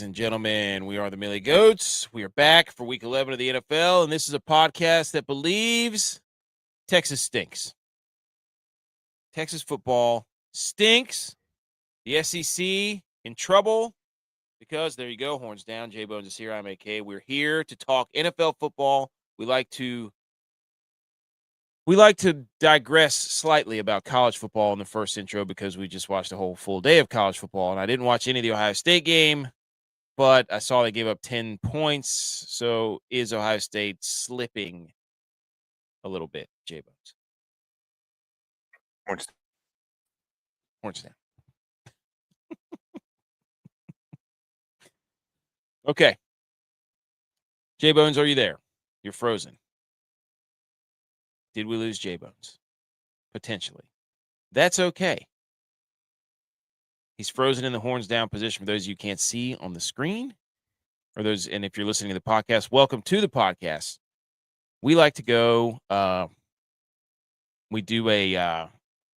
ladies and gentlemen. We are the Millie Goats. We are back for week 11 of the NFL, and this is a podcast that believes Texas stinks. Texas football stinks. The SEC in trouble because, there you go, horns down. JBonez is here. I'm AK. We're here to talk NFL football. We like to digress slightly about college football in the first intro because we just watched a whole full day of college football, and I didn't watch any of the Ohio State game, but I saw they gave up 10 points. So is Ohio State slipping a little bit, JBonez? Horns down. Okay. JBonez, are you there? You're frozen. Did we lose JBonez? Potentially. That's okay. He's frozen in the horns down position for those you can't see on the screen. And if you're listening to the podcast, welcome to the podcast. We like to go, we do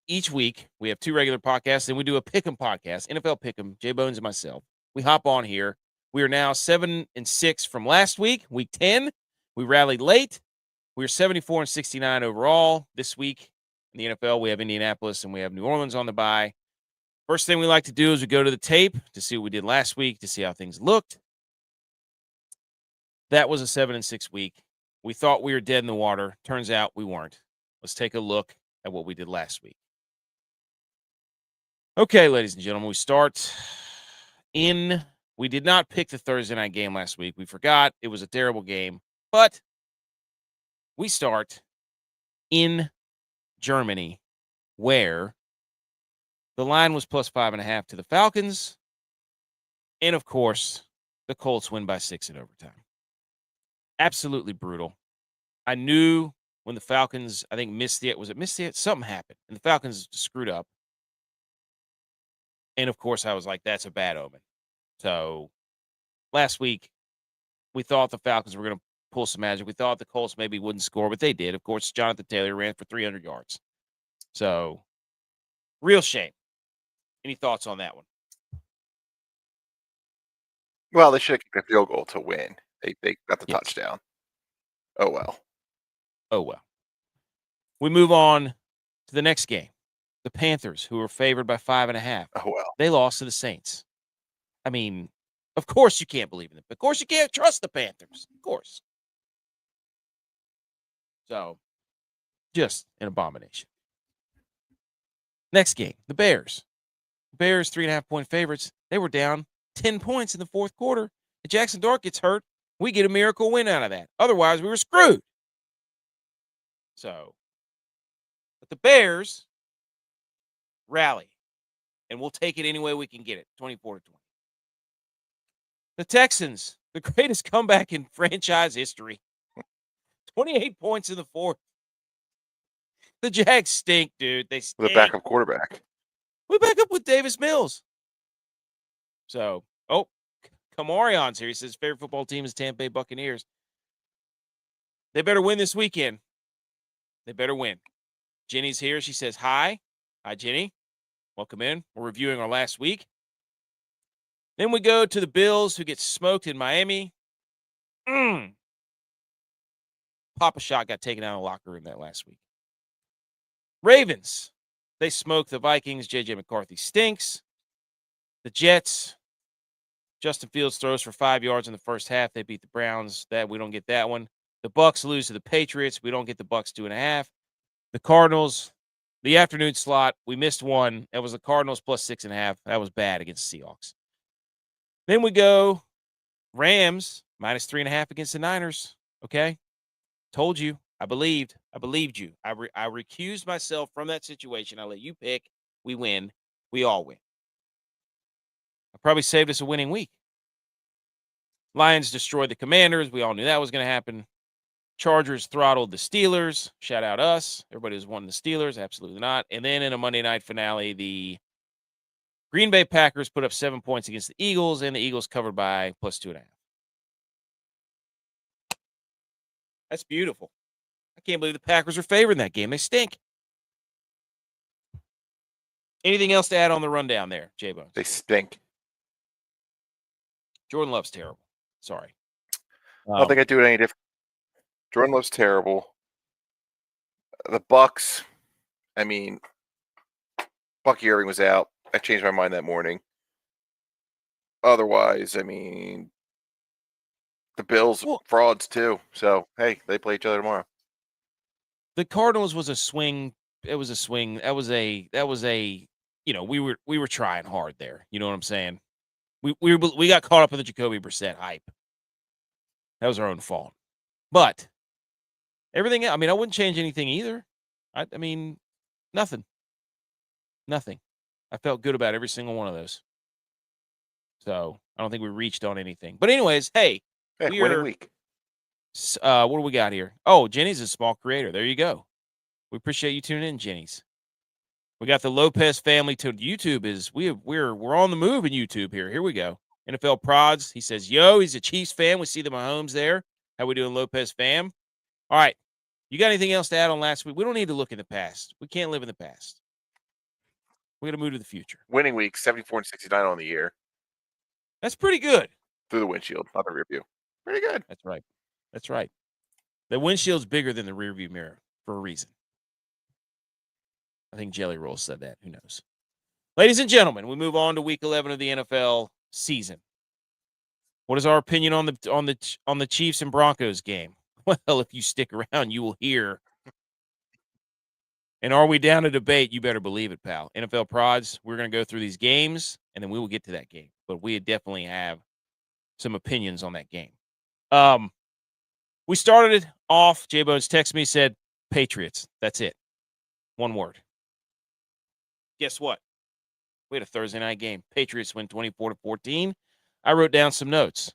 each week, we have 2 regular podcasts, and we do a Pick'em podcast, NFL Pick'em, JBonez and myself. We hop on here. We are now 7-6 from last week, week 10. We rallied late. We are 74-69 overall this week in the NFL. We have Indianapolis and we have New Orleans on the bye. First thing we like to do is we go to the tape to see what we did last week, to see how things looked. That was a 7-6 week. We thought we were dead in the water. Turns out we weren't. Let's take a look at what we did last week. Okay, ladies and gentlemen, we start we did not pick the Thursday night game last week. We forgot. It was a terrible game. But we start in Germany, where the line was plus 5.5 to the Falcons. And, of course, the Colts win by 6 in overtime. Absolutely brutal. I knew when the Falcons, I think, missed it? Something happened. And the Falcons screwed up. And, of course, I was like, that's a bad omen. So, last week, we thought the Falcons were going to pull some magic. We thought the Colts maybe wouldn't score, but they did. Of course, Jonathan Taylor ran for 300 yards. So, real shame. Any thoughts on that one? Well, they should have kicked a field goal to win. They got the touchdown. Oh, well. Oh, well. We move on to the next game. The Panthers, who were favored by 5.5. Oh, well. They lost to the Saints. I mean, of course you can't believe in them. Of course you can't trust the Panthers. Of course. So, just an abomination. Next game, the Bears. The Bears, 3.5-point favorites. They were down 10 points in the fourth quarter. And Jackson Dart gets hurt. We get a miracle win out of that. Otherwise, we were screwed. So, but the Bears rally. And we'll take it any way we can get it. 24-20. The Texans, the greatest comeback in franchise history. 28 points in the fourth. The Jags stink, dude. They stink. With a backup quarterback. We back up with Davis Mills. So, Kamarion's here. He says favorite football team is Tampa Bay Buccaneers. They better win this weekend. They better win. Jenny's here. She says hi. Hi, Jenny. Welcome in. We're reviewing our last week. Then we go to the Bills, who get smoked in Miami. Papa Shot got taken out of the locker room that last week. Ravens, they smoked the Vikings. J.J. McCarthy stinks. The Jets, Justin Fields throws for 5 yards in the first half. They beat the Browns. We don't get that one. The Bucs lose to the Patriots. We don't get the Bucs 2.5. The Cardinals, the afternoon slot, we missed one. That was the Cardinals plus 6.5. That was bad against the Seahawks. Then we go Rams minus 3.5 against the Niners. Okay. Told you. I believed you. I recused myself from that situation. I let you pick. We win. We all win. I probably saved us a winning week. Lions destroyed the Commanders. We all knew that was going to happen. Chargers throttled the Steelers. Shout out us. Everybody was wanting the Steelers. Absolutely not. And then in a Monday night finale, the Green Bay Packers put up 7 points against the Eagles, and the Eagles covered by plus 2.5. That's beautiful. I can't believe the Packers are favored in that game. They stink. Anything else to add on the rundown there, JBonez? They stink. Jordan Love's terrible. Sorry. I don't think I'd do it any different. Jordan Love's terrible. The Bucks, I mean, Bucky Irving was out. I changed my mind that morning. Otherwise, I mean, the Bills frauds too. So hey, they play each other tomorrow. The Cardinals was a swing. It was a swing. That was a. We were trying hard there. You know what I'm saying? We got caught up in the Jacoby Brissett hype. That was our own fault. But everything. I mean, I wouldn't change anything either. I mean, nothing. Nothing. I felt good about every single one of those. So I don't think we reached on anything. But anyways, hey, winning week. What do we got here? Oh, Jenny's a small creator. There you go. We appreciate you tuning in, Jenny's. We got the Lopez family to YouTube. We're on the move in YouTube here. Here we go. NFL Prods. He says, yo, he's a Chiefs fan. We see the Mahomes there. How we doing, Lopez fam? All right. You got anything else to add on last week? We don't need to look in the past. We can't live in the past. We're going to move to the future. Winning week, 74-69 on the year. That's pretty good. Through the windshield, not the rear view. Pretty good. That's right. That's right. The windshield's bigger than the rear view mirror for a reason. I think Jelly Roll said that. Who knows? Ladies and gentlemen, we move on to week 11 of the NFL season. What is our opinion on the Chiefs and Broncos game? Well, if you stick around, you will hear. And are we down to debate? You better believe it, pal. NFL Prods, we're going to go through these games, and then we will get to that game. But we definitely have some opinions on that game. We started it off. JBonez texted me, said, Patriots. That's it. One word. Guess what? We had a Thursday night game. Patriots win 24-14. I wrote down some notes.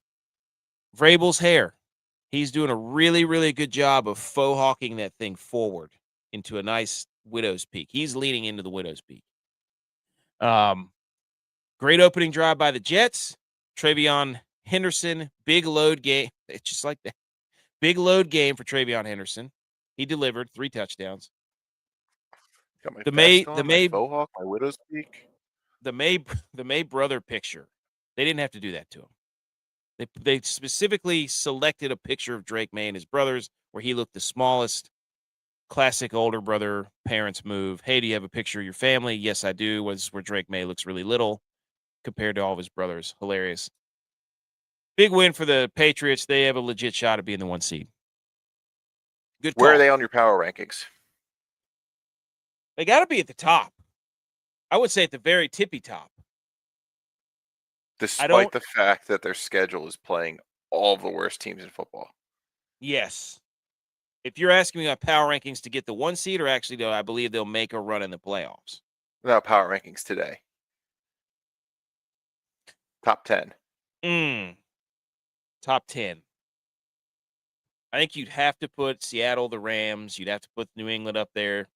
Vrabel's hair. He's doing a really, really good job of faux hawking that thing forward into a nice widow's peak. He's leaning into the widow's peak. Great opening drive by the Jets. Travion Henderson, big load game. It's just like that. Big load game for Travion Henderson. He delivered 3 touchdowns. Got my my faux hawk, my widow's peak. The May brother picture. They didn't have to do that to him. They specifically selected a picture of Drake May and his brothers where he looked the smallest. Classic older brother parents move. Hey, do you have a picture of your family? Yes, I do. Was where Drake May looks really little compared to all of his brothers. Hilarious. Big win for the Patriots. They have a legit shot at being the 1 seed. Good call. Where are they on your power rankings? They got to be at the top. I would say at the very tippy top. Despite the fact that their schedule is playing all of the worst teams in football. Yes. If you're asking me about power rankings to get the 1 seed, or actually, I believe they'll make a run in the playoffs. Without power rankings today. Top 10. Top 10. I think you'd have to put Seattle, the Rams. You'd have to put New England up there.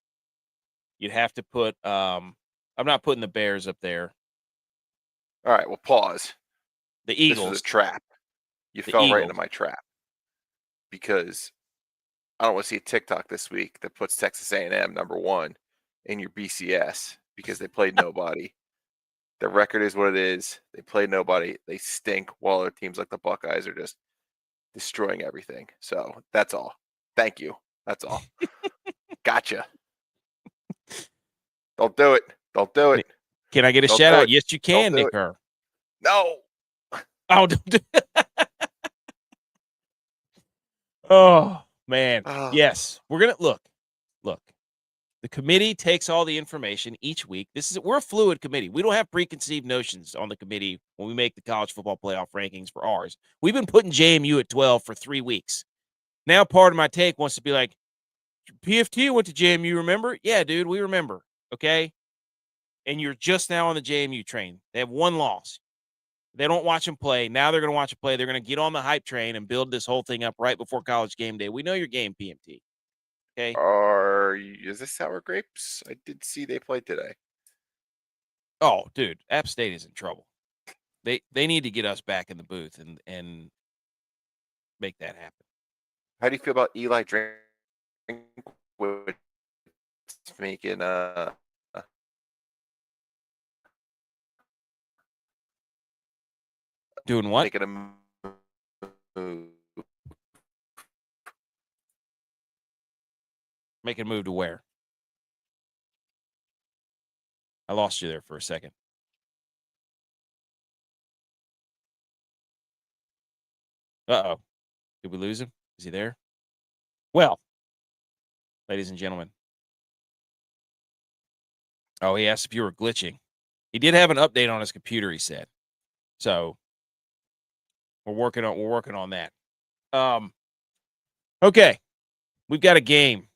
You'd have to put I'm not putting the Bears up there. All right, well, pause. The Eagles. This was a trap. You fell right into my trap. Because I don't want to see a TikTok this week that puts Texas A&M number 1 in your BCS because they played nobody. Their record is what it is. They played nobody. They stink while other teams like the Buckeyes are just destroying everything. So that's all. Thank you. That's all. Gotcha. Don't do it. Don't do it. Can I get a shout out? Yes, you can, Nick Kerr. No. Oh, don't do it. Oh, man. Yes. We're going to look. The committee takes all the information each week. We're a fluid committee. We don't have preconceived notions on the committee when we make the college football playoff rankings for ours. We've been putting JMU at 12 for 3 weeks. Now part of my take wants to be like, PFT went to JMU, remember? Yeah, dude, we remember. Okay? And you're just now on the JMU train. They have 1 loss. They don't watch them play. Now they're going to watch them play. They're going to get on the hype train and build this whole thing up right before college game day. We know your game, PMT. Okay. Is this sour grapes? I did see they played today. Oh, dude, App State is in trouble. They need to get us back in the booth and make that happen. How do you feel about Eli Drinkwitz making Doing what? Making a move. Making a move to where? I lost you there for a second. Uh-oh. Did we lose him? Is he there? Well, ladies and gentlemen. Oh, he asked if you were glitching. He did have an update on his computer, he said. So we're working on that. Okay. We've got a game.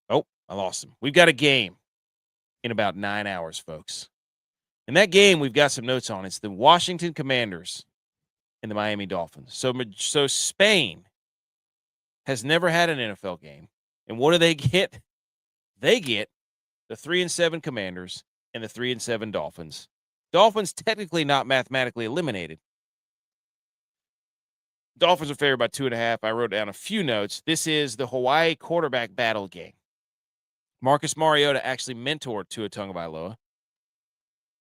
Oh, I lost him. We've got a game in about 9 hours, folks. And that game we've got some notes on. It's the Washington Commanders and the Miami Dolphins. So Spain has never had an NFL game. And what do they get? They get the 3-7 Commanders and the 3-7 Dolphins. Dolphins technically not mathematically eliminated. Dolphins are favored by 2.5. I wrote down a few notes. This is the Hawaii quarterback battle game. Marcus Mariota actually mentored Tua Tagovailoa.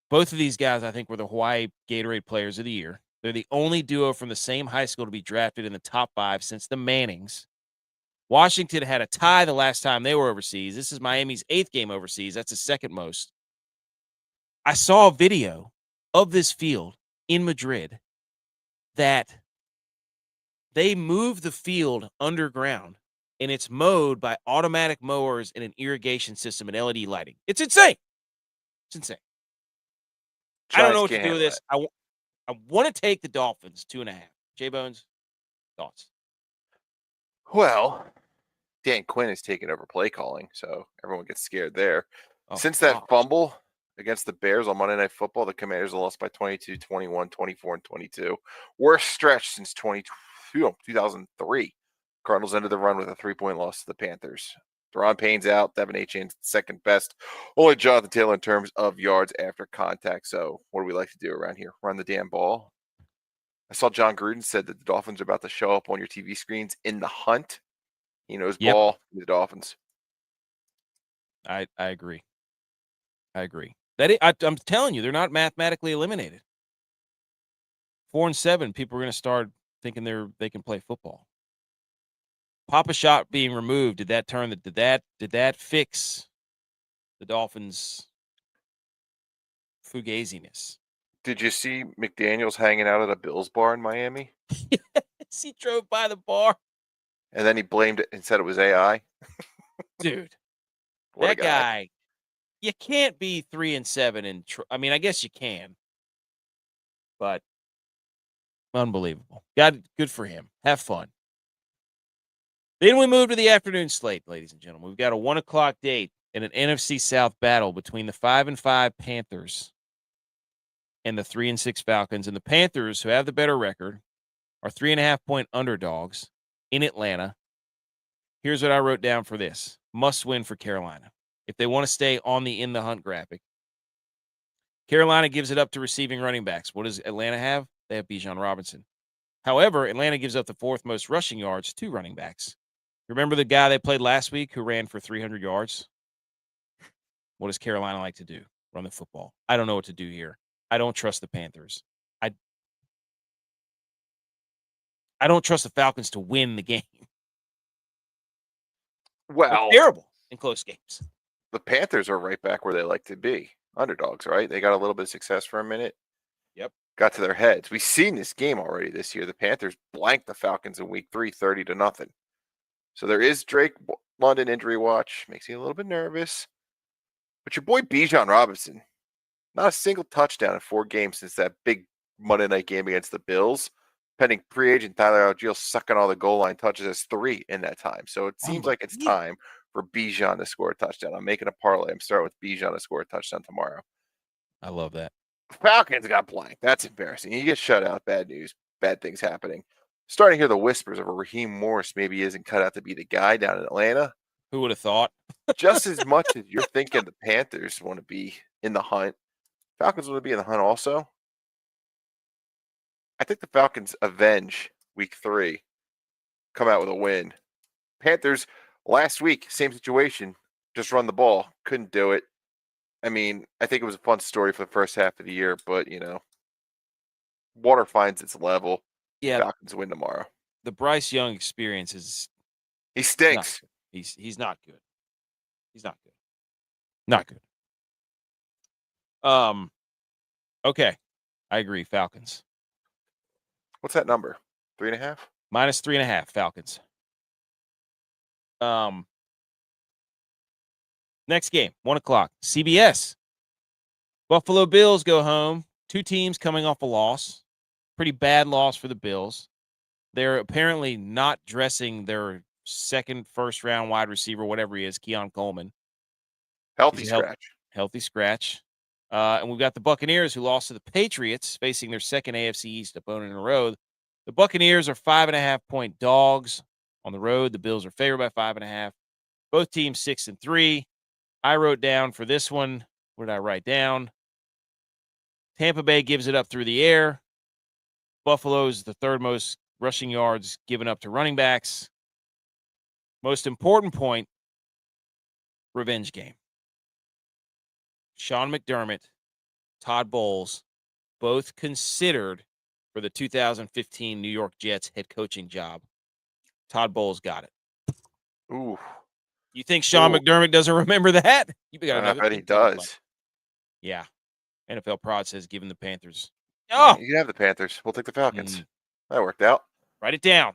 Both of these guys, I think, were the Hawaii Gatorade Players of the Year. They're the only duo from the same high school to be drafted in the top 5 since the Mannings. Washington had a tie the last time they were overseas. This is Miami's 8th game overseas. That's the second most. I saw a video of this field in Madrid that they moved the field underground, and it's mowed by automatic mowers and an irrigation system and LED lighting. It's insane. It's insane. I don't know what to do with this. I want to take the Dolphins 2.5. JBonez, thoughts? Well, Dan Quinn has taken over play calling, so everyone gets scared there. Oh, Since that fumble against the Bears on Monday Night Football, the Commanders have lost by 22, 21, 24, and 22. Worst stretch since 2003. Cardinals ended the run with a 3-point loss to the Panthers. Deron Payne's out. Devin Achane's second best. Only Jonathan Taylor in terms of yards after contact. So what do we like to do around here? Run the damn ball. I saw John Gruden said that the Dolphins are about to show up on your TV screens in the hunt. He knows ball. The Dolphins. I agree. I'm telling you, they're not mathematically eliminated. 4-7, people are going to start thinking they can play football. Papa Shot being removed, did that fix the Dolphins' fugaziness? Did you see McDaniels hanging out at a Bills bar in Miami? Yes, he drove by the bar. And then he blamed it and said it was AI. Dude, that guy, you can't be 3-7 I mean, I guess you can, but unbelievable. Good for him. Have fun. Then we move to the afternoon slate, ladies and gentlemen. We've got a 1:00 date in an NFC South battle between the 5-5 Panthers and the 3-6 Falcons. And the Panthers, who have the better record, are 3.5-point underdogs in Atlanta. Here's what I wrote down for this. Must win for Carolina if they want to stay on the in the hunt graphic. Carolina gives it up to receiving running backs. What does Atlanta have? They have Bijan Robinson. However, Atlanta gives up the 4th most rushing yards to running backs. Remember the guy they played last week who ran for 300 yards? What does Carolina like to do? Run the football. I don't know what to do here. I don't trust the Panthers. I don't trust the Falcons to win the game. Well, they're terrible in close games. The Panthers are right back where they like to be. Underdogs, right? They got a little bit of success for a minute. Yep. Got to their heads. We've seen this game already this year. The Panthers blanked the Falcons in week 3, 30-0. So there is Drake London injury watch. Makes me a little bit nervous. But your boy Bijan Robinson, not a single touchdown in 4 games since that big Monday night game against the Bills. Pending pre-agent Tyler Algier sucking all the goal line touches as 3 in that time. So it seems like it's time for Bijan to score a touchdown. I'm making a parlay. I'm starting with Bijan to score a touchdown tomorrow. I love that. Falcons got blanked. That's embarrassing. You get shut out. Bad news. Bad things happening. Starting to hear the whispers of a Raheem Morris maybe isn't cut out to be the guy down in Atlanta. Who would have thought? Just as much as you're thinking the Panthers want to be in the hunt, Falcons want to be in the hunt also. I think the Falcons avenge week 3, come out with a win. Panthers last week, same situation, just run the ball, couldn't do it. I mean, I think it was a fun story for the first half of the year, but water finds its level. Yeah, Falcons win tomorrow. the Bryce Young experience is he stinks. He's not good. He's not good. Not good. Okay, I agree. Falcons. What's that number? 3.5? -3.5. Falcons. Next game, 1:00, CBS. Buffalo Bills go home. Two teams coming off a loss. Pretty bad loss for the Bills. They're apparently not dressing their second first-round wide receiver, whatever he is, Keon Coleman. Healthy scratch. Healthy scratch. And we've got the Buccaneers, who lost to the Patriots, facing their second AFC East opponent in a row. The Buccaneers are 5.5-point dogs on the road. The Bills are favored by 5.5. Both teams 6-3. I wrote down for this one, what did I write down? Tampa Bay gives it up through the air. Buffalo's the third most rushing yards given up to running backs. Most important point, revenge game. Sean McDermott, Todd Bowles, both considered for the 2015 New York Jets head coaching job. Todd Bowles got it. Ooh. You think Sean McDermott doesn't remember that? You got I bet he does. Yeah. NFL Prod says give him the Panthers. Oh, you can have the Panthers. We'll take the Falcons. That worked out. Write it down.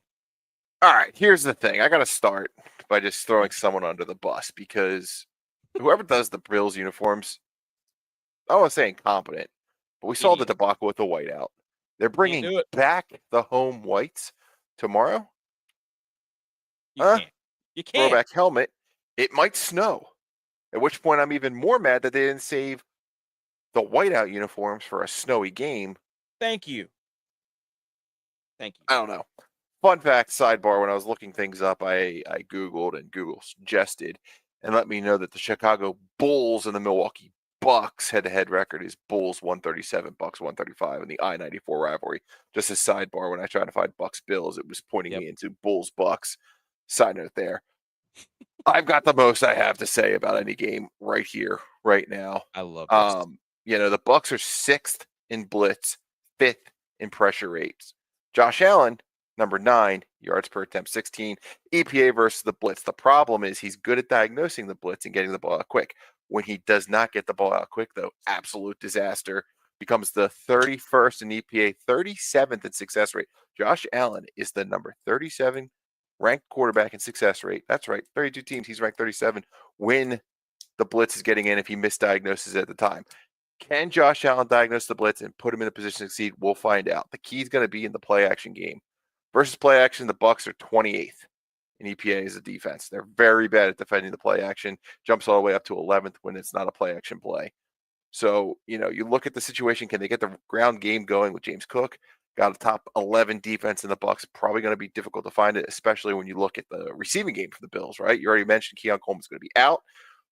All right, here's the thing. I got to start by just throwing someone under the bus because whoever does the Bills uniforms, I don't want to say incompetent, but we saw the debacle with the whiteout. They're bringing back the home whites tomorrow. You can't. Throwback helmet. It might snow, at which point I'm even more mad that they didn't save the whiteout uniforms for a snowy game. Thank you. I don't know. Fun fact, sidebar, when I was looking things up, I Googled, and Google suggested and let me know that the Chicago Bulls and the Milwaukee Bucks head-to-head record is Bulls 137, Bucks 135 in the I-94 rivalry. Just a sidebar, when I tried to find Bucks Bills, it was pointing me into Bulls Bucks. Side note there. I've got the most I have to say about any game right here, right now. I love this. The Bucks are 6th in blitz, 5th in pressure rates. Josh Allen, number 9, yards per attempt, 16, EPA versus the blitz. The problem is he's good at diagnosing the blitz and getting the ball out quick. When he does not get the ball out quick, though, absolute disaster. Becomes the 31st in EPA, 37th in success rate. Josh Allen is the number 37 ranked quarterback in success rate. That's right, 32 teams, he's ranked 37 when the blitz is getting in if he misdiagnoses at the time. Can Josh Allen diagnose the blitz and put him in a position to succeed? We'll find out. The key is going to be in the play action game. Versus play action, the Bucks are 28th in EPA as a defense. They're very bad at defending the play action. Jumps all the way up to 11th when it's not a play action play. So, you look at the situation. Can they get the ground game going with James Cook? Got a top 11 defense in the Bucks. Probably going to be difficult to find it, especially when you look at the receiving game for the Bills, right? You already mentioned Keon Coleman's going to be out.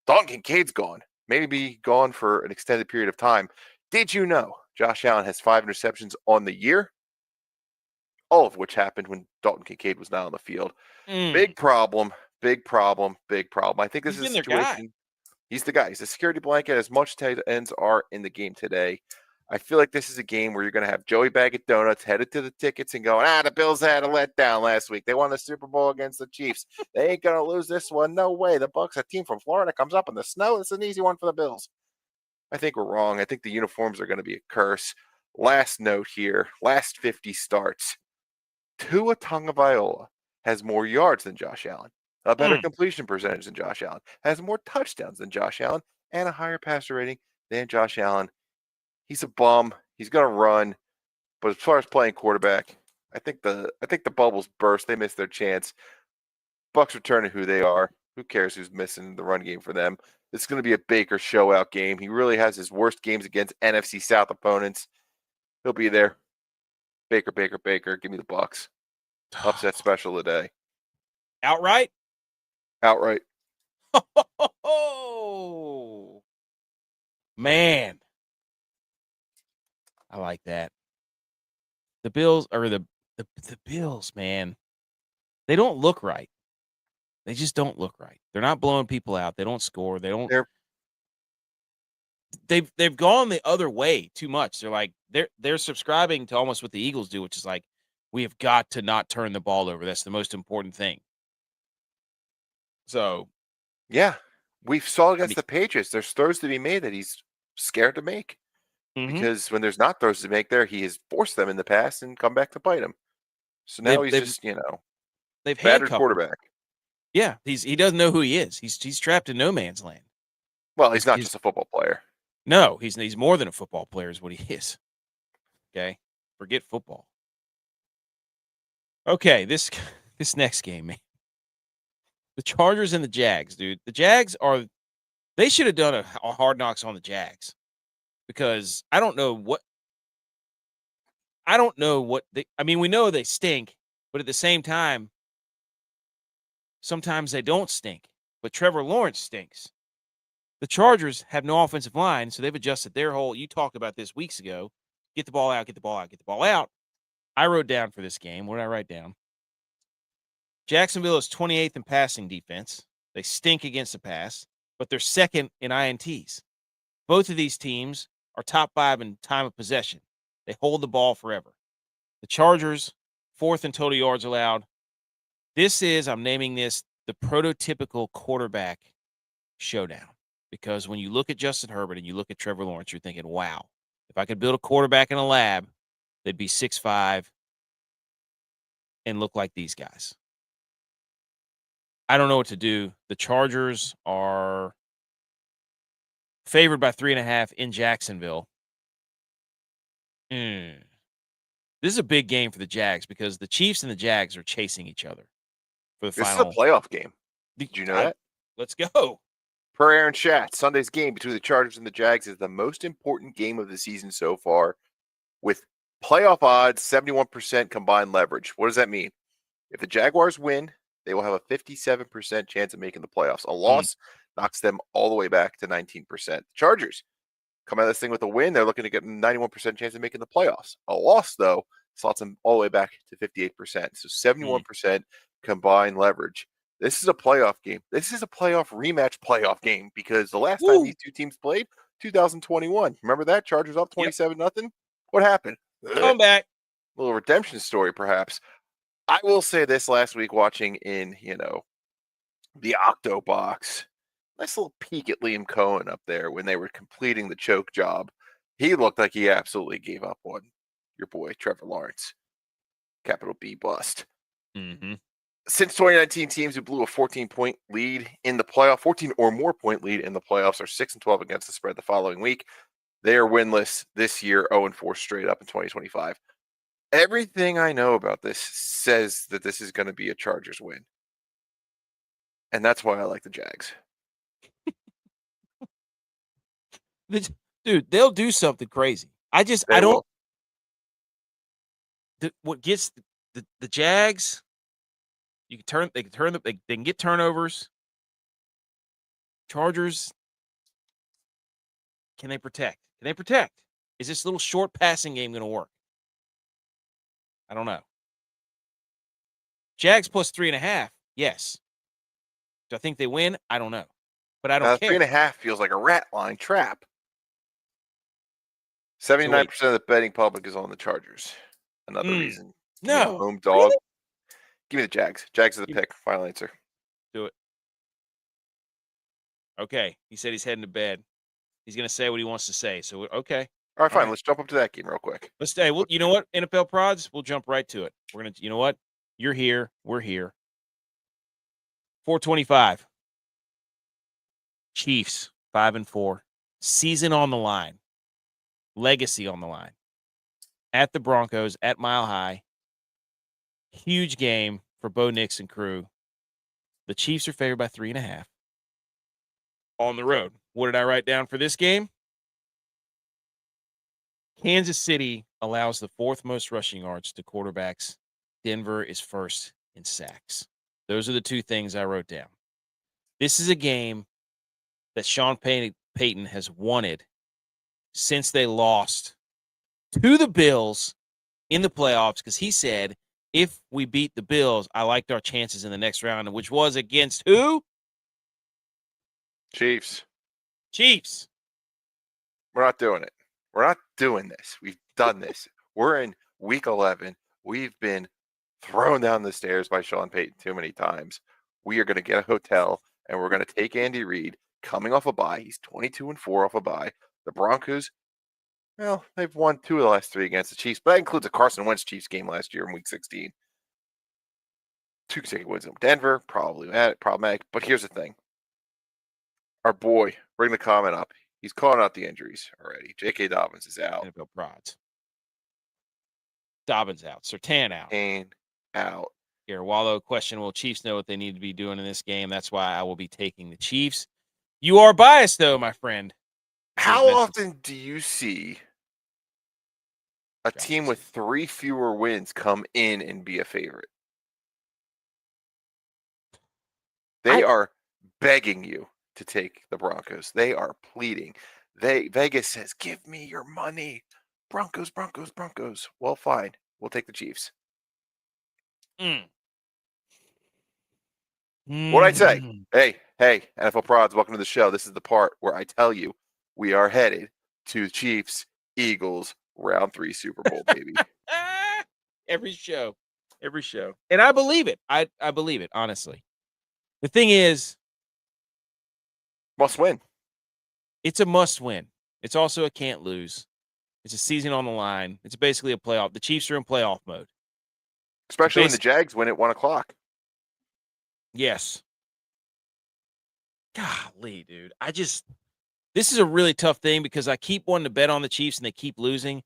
Dalton Kincaid's gone. Maybe be gone for an extended period of time. Did you know Josh Allen has 5 interceptions on the year? All of which happened when Dalton Kincaid was not on the field. Big problem. I think this is a situation. He's the guy. He's a security blanket as much tight ends are in the game today. I feel like this is a game where you're going to have Joey Bag of Donuts headed to the tickets and going, the Bills had a letdown last week. They won the Super Bowl against the Chiefs. They ain't going to lose this one. No way. The Bucks, a team from Florida, comes up in the snow. It's an easy one for the Bills. I think we're wrong. I think the uniforms are going to be a curse. Last note here. Last 50 starts. Tua Tagovailoa has more yards than Josh Allen, a better completion percentage than Josh Allen, has more touchdowns than Josh Allen, and a higher passer rating than Josh Allen. He's a bum. He's going to run. But as far as playing quarterback, I think the bubbles burst. They missed their chance. Bucks return to who they are. Who cares who's missing the run game for them? It's going to be a Baker show-out game. He really has his worst games against NFC South opponents. He'll be there. Baker. Give me the Bucks. Upset special today. Outright. Oh, man. I like that. The Bills are the Bills, man. They don't look right. They just don't look right. They're not blowing people out. They don't score. They don't. they've gone the other way too much. They're like they're subscribing to almost what the Eagles do, which is like, we have got to not turn the ball over. That's the most important thing. So, yeah, we saw against the Patriots. There's throws to be made that he's scared to make because when there's not throws to make there, he has forced them in the past and come back to bite him. So now he's just they've battered handcuffed quarterback. him. Yeah, he doesn't know who he is. He's trapped in no man's land. Well, he's not just a football player. No, he's more than a football player is what he is. Okay? Forget football. Okay, this next game, man. The Chargers and the Jags, dude. The Jags they should have done a Hard Knocks on the Jags, because I don't know what we know they stink, but at the same time, sometimes they don't stink. But Trevor Lawrence stinks. The Chargers have no offensive line, so they've adjusted their whole. You talked about this weeks ago. Get the ball out, get the ball out, get the ball out. I wrote down for this game. What did I write down? Jacksonville is 28th in passing defense. They stink against the pass, but they're second in INTs. Both of these teams are top 5 in time of possession. They hold the ball forever. The Chargers, 4th in total yards allowed. I'm naming this the prototypical quarterback showdown. Because when you look at Justin Herbert and you look at Trevor Lawrence, you're thinking, wow, if I could build a quarterback in a lab, they'd be 6'5" and look like these guys. I don't know what to do. The Chargers are favored by 3.5 in Jacksonville. This is a big game for the Jags because the Chiefs and the Jags are chasing each other for the final. This is a playoff game. Did you know that? Let's go. Per Aaron Schatz, Sunday's game between the Chargers and the Jags is the most important game of the season so far, with playoff odds 71% combined leverage. What does that mean? If the Jaguars win, they will have a 57% chance of making the playoffs. A loss knocks them all the way back to 19%. The Chargers come out of this thing with a win. They're looking to get a 91% chance of making the playoffs. A loss, though, slots them all the way back to 58%. So 71% combined leverage. This is a playoff game. This is a rematch playoff game because the last time these two teams played, 2021. Remember that? Chargers up 27-0. What happened? Come back. A little redemption story, perhaps. I will say this: last week, watching in, the Octo Box, nice little peek at Liam Cohen up there when they were completing the choke job. He looked like he absolutely gave up on your boy, Trevor Lawrence. Capital B bust. Since 2019, teams who blew a 14-point lead in the playoff, 14 or more point lead in the playoffs, are 6-12 against the spread the following week. They are winless this year, 0-4 straight up in 2025. Everything I know about this says that this is going to be a Chargers win. And that's why I like the Jags. Dude, they'll do something crazy. What gets the Jags, they can get turnovers. Chargers, can they protect? Is this little short passing game going to work? I don't know. Jags plus 3.5. Yes. Do I think they win? I don't know. But I don't care. 3.5 feels like a rat line trap. 79% of the betting public is on the Chargers. Another reason. No. Home dog. Really? Give me the Jags. Jags are the pick. Final answer. Do it. Okay. He said he's heading to bed. He's going to say what he wants to say. So, okay. All right, fine. Let's jump up to that game real quick. Let's stay. Well, you know what? NFL Prods, we'll jump right to it. We're going to, you know what? You're here. We're here. 425. Chiefs, 5-4. Season on the line. Legacy on the line. At the Broncos, at Mile High. Huge game for Bo Nix and crew. The Chiefs are favored by 3.5. On the road. What did I write down for this game? Kansas City allows the 4th most rushing yards to quarterbacks. Denver is 1st in sacks. Those are the two things I wrote down. This is a game that Sean Payton has wanted since they lost to the Bills in the playoffs, because he said, if we beat the Bills, I liked our chances in the next round, which was against who? Chiefs. We're not doing it. We're not doing this. We've done this. We're in week 11. We've been thrown down the stairs by Sean Payton too many times. We are going to get a hotel, and we're going to take Andy Reid coming off a bye. He's 22-4 off a bye. The Broncos, well, they've won 2 of the last 3 against the Chiefs, but that includes a Carson Wentz Chiefs game last year in week 16. 2 consecutive wins in Denver, probably problematic. But here's the thing. Our boy, bring the comment up. He's calling out the injuries already. J.K. Dobbins is out. NFL prods. Dobbins out. Surtain out. Kane out. Here, Wallow, questionable. Chiefs know what they need to be doing in this game. That's why I will be taking the Chiefs. You are biased, though, my friend. How often do you see a team with 3 fewer wins come in and be a favorite? They are begging you to take the Broncos. They are pleading. Vegas says, give me your money. Broncos, Broncos, Broncos. Well, fine. We'll take the Chiefs. What'd I say? Hey, NFL prods, welcome to the show. This is the part where I tell you we are headed to Chiefs, Eagles, round 3 Super Bowl, baby. Every show. And I believe it. I believe it, honestly. The thing is, must win. It's a must win. It's also a can't lose. It's a season on the line. It's basically a playoff. The Chiefs are in playoff mode. Especially when the Jags win at 1 o'clock. Yes. Golly, dude. This is a really tough thing because I keep wanting to bet on the Chiefs and they keep losing.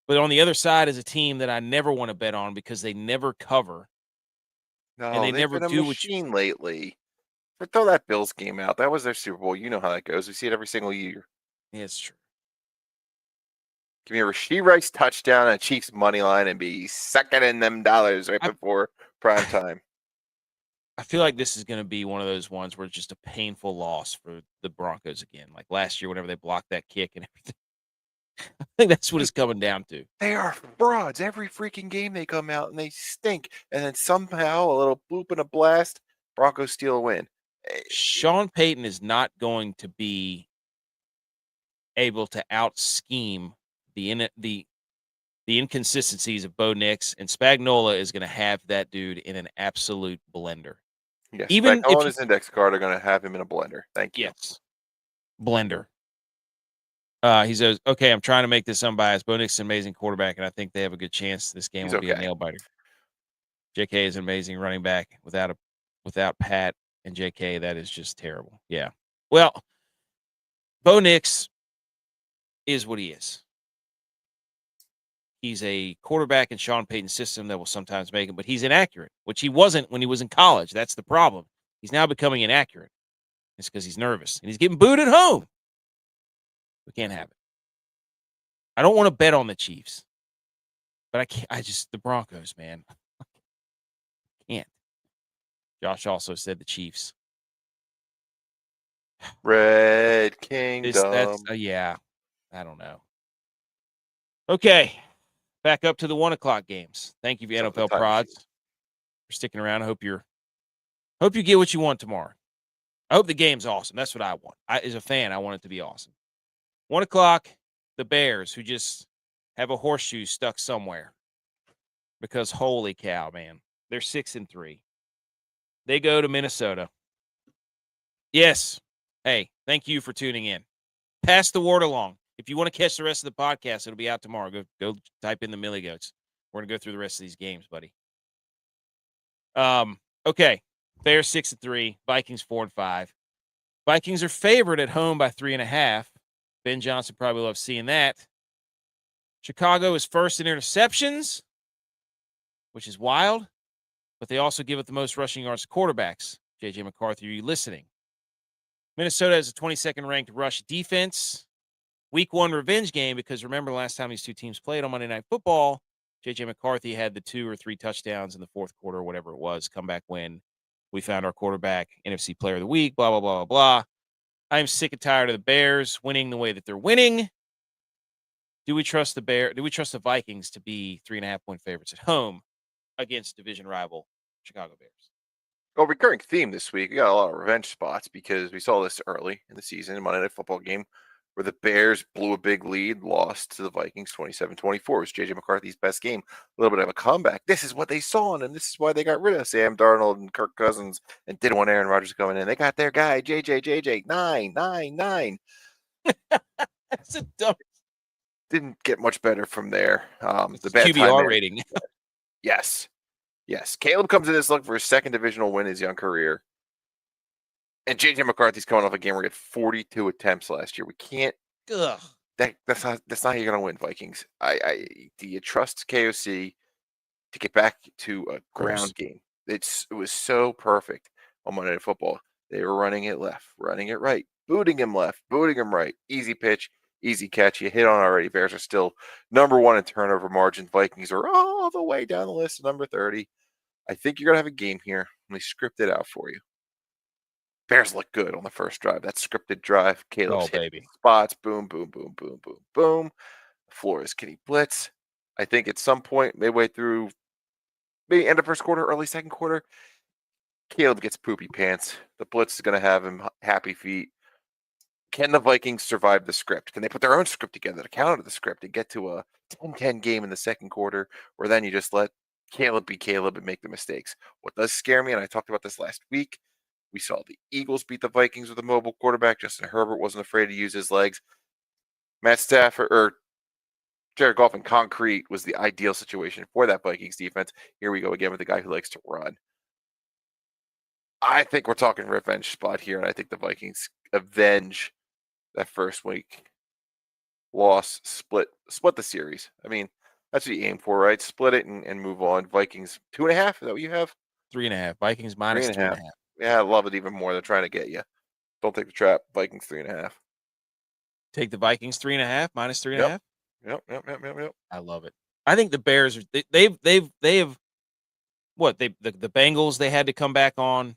But on the other side is a team that I never want to bet on because they never cover. No, and they never been a do machine lately. But throw that Bills game out. That was their Super Bowl. You know how that goes. We see it every single year. Yeah, it's true. Give me a Rashee Rice touchdown and a Chiefs money line and be sucking in them dollars before prime time. I feel like this is going to be one of those ones where it's just a painful loss for the Broncos again. Like last year, whenever they blocked that kick and everything. I think that's what it's coming down to. They are frauds. Every freaking game they come out and they stink. And then somehow a little bloop and a blast, Broncos steal a win. Sean Payton is not going to be able to out-scheme the inconsistencies of Bo Nix, and Spagnuolo is going to have that dude in an absolute blender. Yes, even Spagnuolo and his index card are going to have him in a blender. Thank you. Yes, blender. He says, okay, I'm trying to make this unbiased. Bo Nix is an amazing quarterback, and I think they have a good chance this game will be a nail-biter. JK is an amazing running back. Without Pat and JK, that is just terrible. Yeah. Well, Bo Nix is what he is. He's a quarterback in Sean Payton's system that will sometimes make him, but he's inaccurate, which he wasn't when he was in college. That's the problem. He's now becoming inaccurate. It's because he's nervous, and he's getting booed at home. We can't have it. I don't want to bet on the Chiefs, but I can't. The Broncos, man. Can't. Josh also said the Chiefs. Red Kingdom. Yeah. I don't know. Okay. Back up to the 1 o'clock games. Thank you, NFL prods, for sticking around. I hope you get what you want tomorrow. I hope the game's awesome. That's what I want. As a fan, I want it to be awesome. 1 o'clock, the Bears, who just have a horseshoe stuck somewhere. Because holy cow, man. They're 6-3. They go to Minnesota. Yes. Hey, thank you for tuning in. Pass the word along. If you want to catch the rest of the podcast, it'll be out tomorrow. Go type in the Millie Goats. We're going to go through the rest of these games, buddy. Okay. Bears 6-3. Vikings 4-5. Vikings are favored at home by 3.5. Ben Johnson probably loves seeing that. Chicago is first in interceptions, which is wild, but they also give it the most rushing yards to quarterbacks. J.J. McCarthy, are you listening? Minnesota has a 22nd ranked rush defense. Week 1 revenge game, because remember last time these two teams played on Monday Night Football, J.J. McCarthy had the 2 or 3 touchdowns in the fourth quarter, or whatever it was, comeback win. We found our quarterback, NFC Player of the Week, blah, blah, blah, blah, blah. I'm sick and tired of the Bears winning the way that they're winning. Do we trust the Vikings to be 3.5-point favorites at home against division rival Chicago Bears? Well, recurring theme this week, we got a lot of revenge spots because we saw this early in the season, Monday Night Football game. where the Bears blew a big lead, lost to the Vikings 27-24. It was J.J. McCarthy's best game. A little bit of a comeback. This is what they saw in him. This is why they got rid of Sam Darnold and Kirk Cousins and didn't want Aaron Rodgers coming in. They got their guy, JJ, 9. That's a dumb. Didn't get much better from there. The bad QBR rating. Yes. Caleb comes in this looking for his second divisional win in his young career. And J.J. McCarthy's coming off a game where he had 42 attempts last year. We can't. Ugh. That's not how you're going to win, Vikings. Do you trust KOC to get back to a ground game? It was so perfect on Monday Night Football. They were running it left, running it right, booting him left, booting him right. Easy pitch, easy catch. You hit on already. Bears are still number 1 in turnover margin. Vikings are all the way down the list, number 30. I think you're going to have a game here. Let me script it out for you. Bears look good on the first drive. That scripted drive. Caleb's hitting spots. Boom, boom, boom, boom, boom, boom. Flores kitty blitz. I think at some point, midway through, maybe end of first quarter, early second quarter, Caleb gets poopy pants. The blitz is going to have him happy feet. Can the Vikings survive the script? Can they put their own script together to counter the script and get to a 10-10 game in the second quarter, or then you just let Caleb be Caleb and make the mistakes? What does scare me, and I talked about this last week, we saw the Eagles beat the Vikings with a mobile quarterback. Justin Herbert wasn't afraid to use his legs. Matt Stafford or Jared Goff in concrete was the ideal situation for that Vikings defense. Here we go again with a guy who likes to run. I think we're talking revenge spot here, and I think the Vikings avenge that first week loss, split the series. I mean, that's what you aim for, right? Split it and move on. Vikings 2.5. Is that what you have? 3.5. Vikings minus 3.5. Yeah, I love it even more. They're trying to get you. Don't take the trap. Vikings 3.5. Take the Vikings 3.5 minus 3.5. Yep. I love it. I think the Bears are. They've what the Bengals they had to come back on.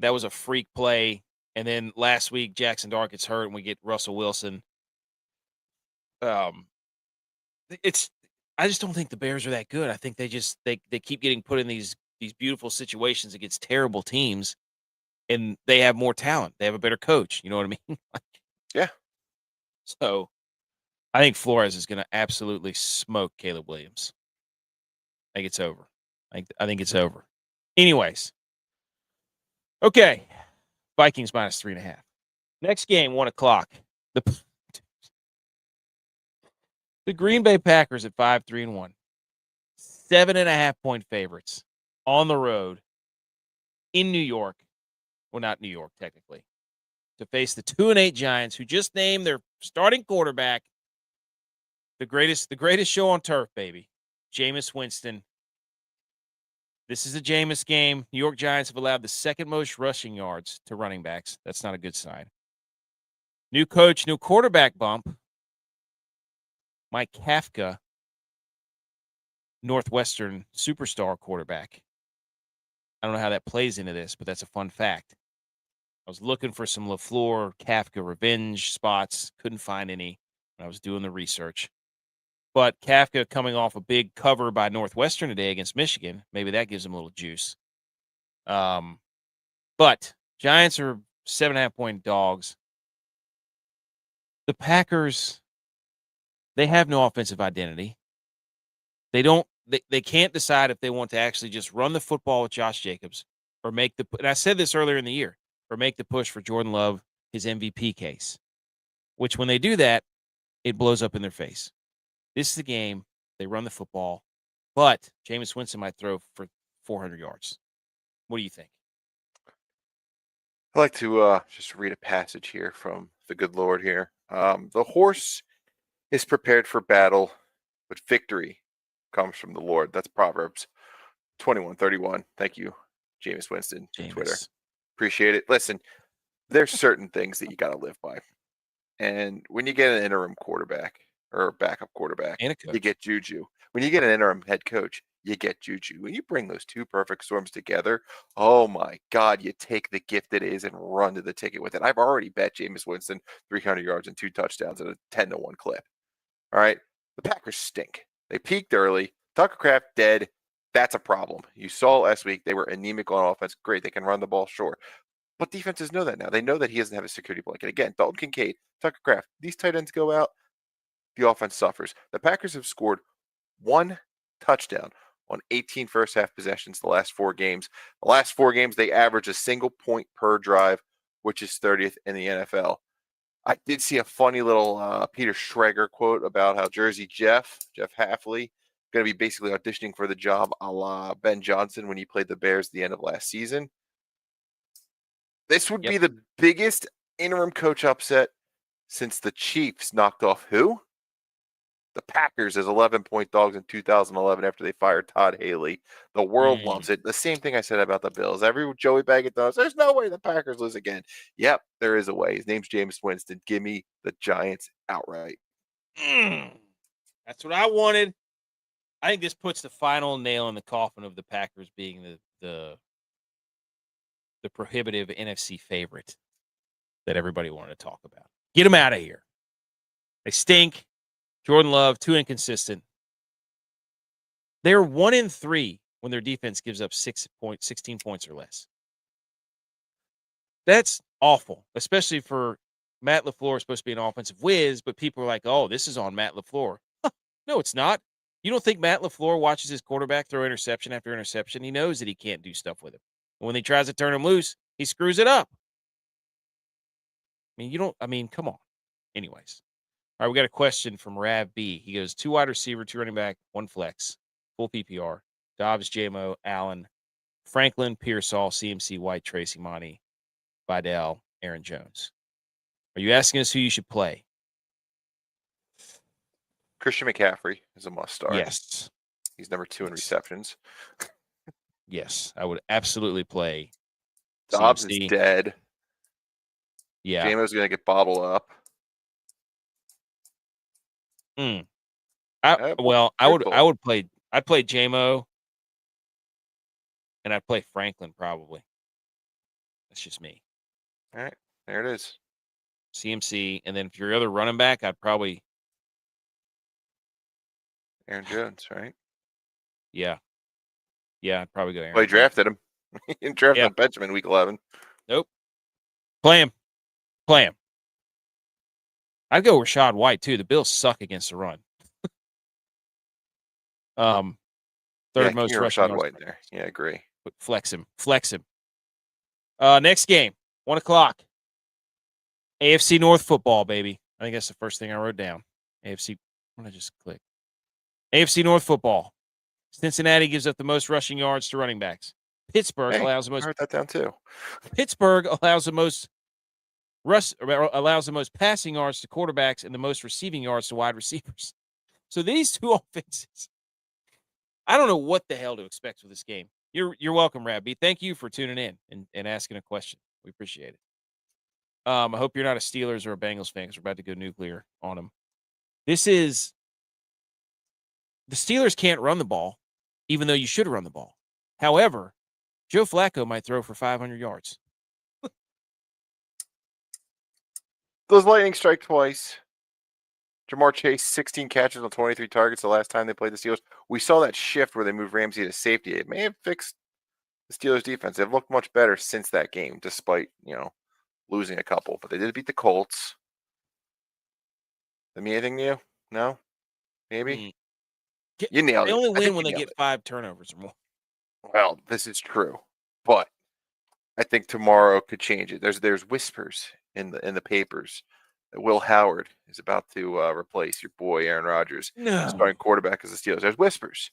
That was a freak play, and then last week Jackson Dart gets hurt, and we get Russell Wilson. I just don't think the Bears are that good. I think they keep getting put in these beautiful situations against terrible teams, and they have more talent. They have a better coach. You know what I mean? Yeah. So, I think Flores is going to absolutely smoke Caleb Williams. I think it's over. I think it's over. Anyways, okay. Vikings minus 3.5. Next game, 1:00. The Green Bay Packers at 5-3-1. 7.5-point favorites on the road in New York. Well, not New York, technically. To face the 2-8 Giants, who just named their starting quarterback. The greatest show on turf, baby. Jameis Winston. This is a Jameis game. New York Giants have allowed the second most rushing yards to running backs. That's not a good sign. New coach, new quarterback bump. Mike Kafka, Northwestern superstar quarterback. I don't know how that plays into this, but that's a fun fact. I was looking for some LaFleur, Kafka revenge spots. Couldn't find any when I was doing the research. But Kafka coming off a big cover by Northwestern today against Michigan. Maybe that gives him a little juice. But Giants are 7.5-point dogs. The Packers, they have no offensive identity. They can't decide if they want to actually just run the football with Josh Jacobs or make the, and I said this earlier in the year, or make the push for Jordan Love, his MVP case, which when they do that, it blows up in their face. This is the game. They run the football, but Jameis Winston might throw for 400 yards. What do you think? I'd like to just read a passage here from the good Lord here. The horse is prepared for battle, but victory comes from the Lord. That's Proverbs 21:31. Thank you, Jameis Winston, on Twitter. Appreciate it. Listen, there's certain things that you got to live by. And when you get an interim quarterback or a backup quarterback, you get juju. When you get an interim head coach, you get juju. When you bring those two perfect storms together, oh my God, you take the gift it is and run to the ticket with it. I've already bet Jameis Winston 300 yards and 2 touchdowns at a 10-1 clip. All right. The Packers stink. They peaked early. Tucker Kraft dead. That's a problem. You saw last week they were anemic on offense. Great. They can run the ball, sure. But defenses know that now. They know that he doesn't have a security blanket. Again, Dalton Kincaid, Tucker Kraft, these tight ends go out, the offense suffers. The Packers have scored 1 touchdown on 18 first half possessions the last 4 games. The last 4 games, they average a single point per drive, which is 30th in the NFL. I did see a funny little Peter Schrager quote about how Jersey Jeff Hafley, going to be basically auditioning for the job a la Ben Johnson when he played the Bears at the end of last season. This would be the biggest interim coach upset since the Chiefs knocked off who? The Packers as 11-point dogs in 2011 after they fired Todd Haley. The world loves it. The same thing I said about the Bills. Every Joey Baggett does. There's no way the Packers lose again. Yep, there is a way. His name's Jameis Winston. Give me the Giants outright. That's what I wanted. I think this puts the final nail in the coffin of the Packers being the prohibitive NFC favorite that everybody wanted to talk about. Get them out of here. They stink. Jordan Love, too inconsistent. They're 1-3 when their defense gives up 16 points or less. That's awful, especially for Matt LaFleur, supposed to be an offensive whiz, but people are like, oh, this is on Matt LaFleur. No, it's not. You don't think Matt LaFleur watches his quarterback throw interception after interception? He knows that he can't do stuff with him. And when he tries to turn him loose, he screws it up. Come on. Anyways. All right, we got a question from Rav B. He goes, 2 wide receiver, 2 running back, 1 flex, full PPR. Dobbs, JMO, Allen, Franklin, Pearsall, CMC, White, Tracy, Monty, Vidal, Aaron Jones. Are you asking us who you should play? – Christian McCaffrey is a must start. Yes. He's number 2 in receptions. Yes, I would absolutely play Dobbs CMC. is dead. Yeah. JMO's going to get bottled up. I would play JMO and I'd play Franklin probably. That's just me. All right. There it is. CMC, and then if your other running back, I'd probably Aaron Jones, right? Yeah. Yeah, I'd probably go Aaron. Well, he drafted him. He didn't draft him Benjamin week 11. Nope. Play him. I'd go Rachaad White too. The Bills suck against the run. Third most rushing Rachaad yards. White there. Yeah, I agree. Flex him. Next game, 1:00. AFC North football, baby. I think that's the first thing I wrote down. AFC. I'm gonna just click. AFC North football. Cincinnati gives up the most rushing yards to running backs. Pittsburgh allows the most. I wrote that down too. Pittsburgh allows the most passing yards to quarterbacks and the most receiving yards to wide receivers. So these two offenses, I don't know what the hell to expect with this game. You're welcome, Rabbi. Thank you for tuning in and asking a question. We appreciate it. I hope you're not a Steelers or a Bengals fan because we're about to go nuclear on them. The Steelers can't run the ball, even though you should run the ball. However, Joe Flacco might throw for 500 yards. Those lightning strike twice. Jamar Chase, 16 catches on 23 targets the last time they played the Steelers. We saw that shift where they moved Ramsey to safety. It may have fixed the Steelers' defense. They've looked much better since that game, despite, losing a couple. But they did beat the Colts. That mean anything to you? No? Maybe? You nailed it. They only win when they get 5 turnovers or more. Well, this is true. But I think tomorrow could change it. There's whispers in the papers that Will Howard is about to replace your boy Aaron Rodgers, starting quarterback as the Steelers. There's whispers.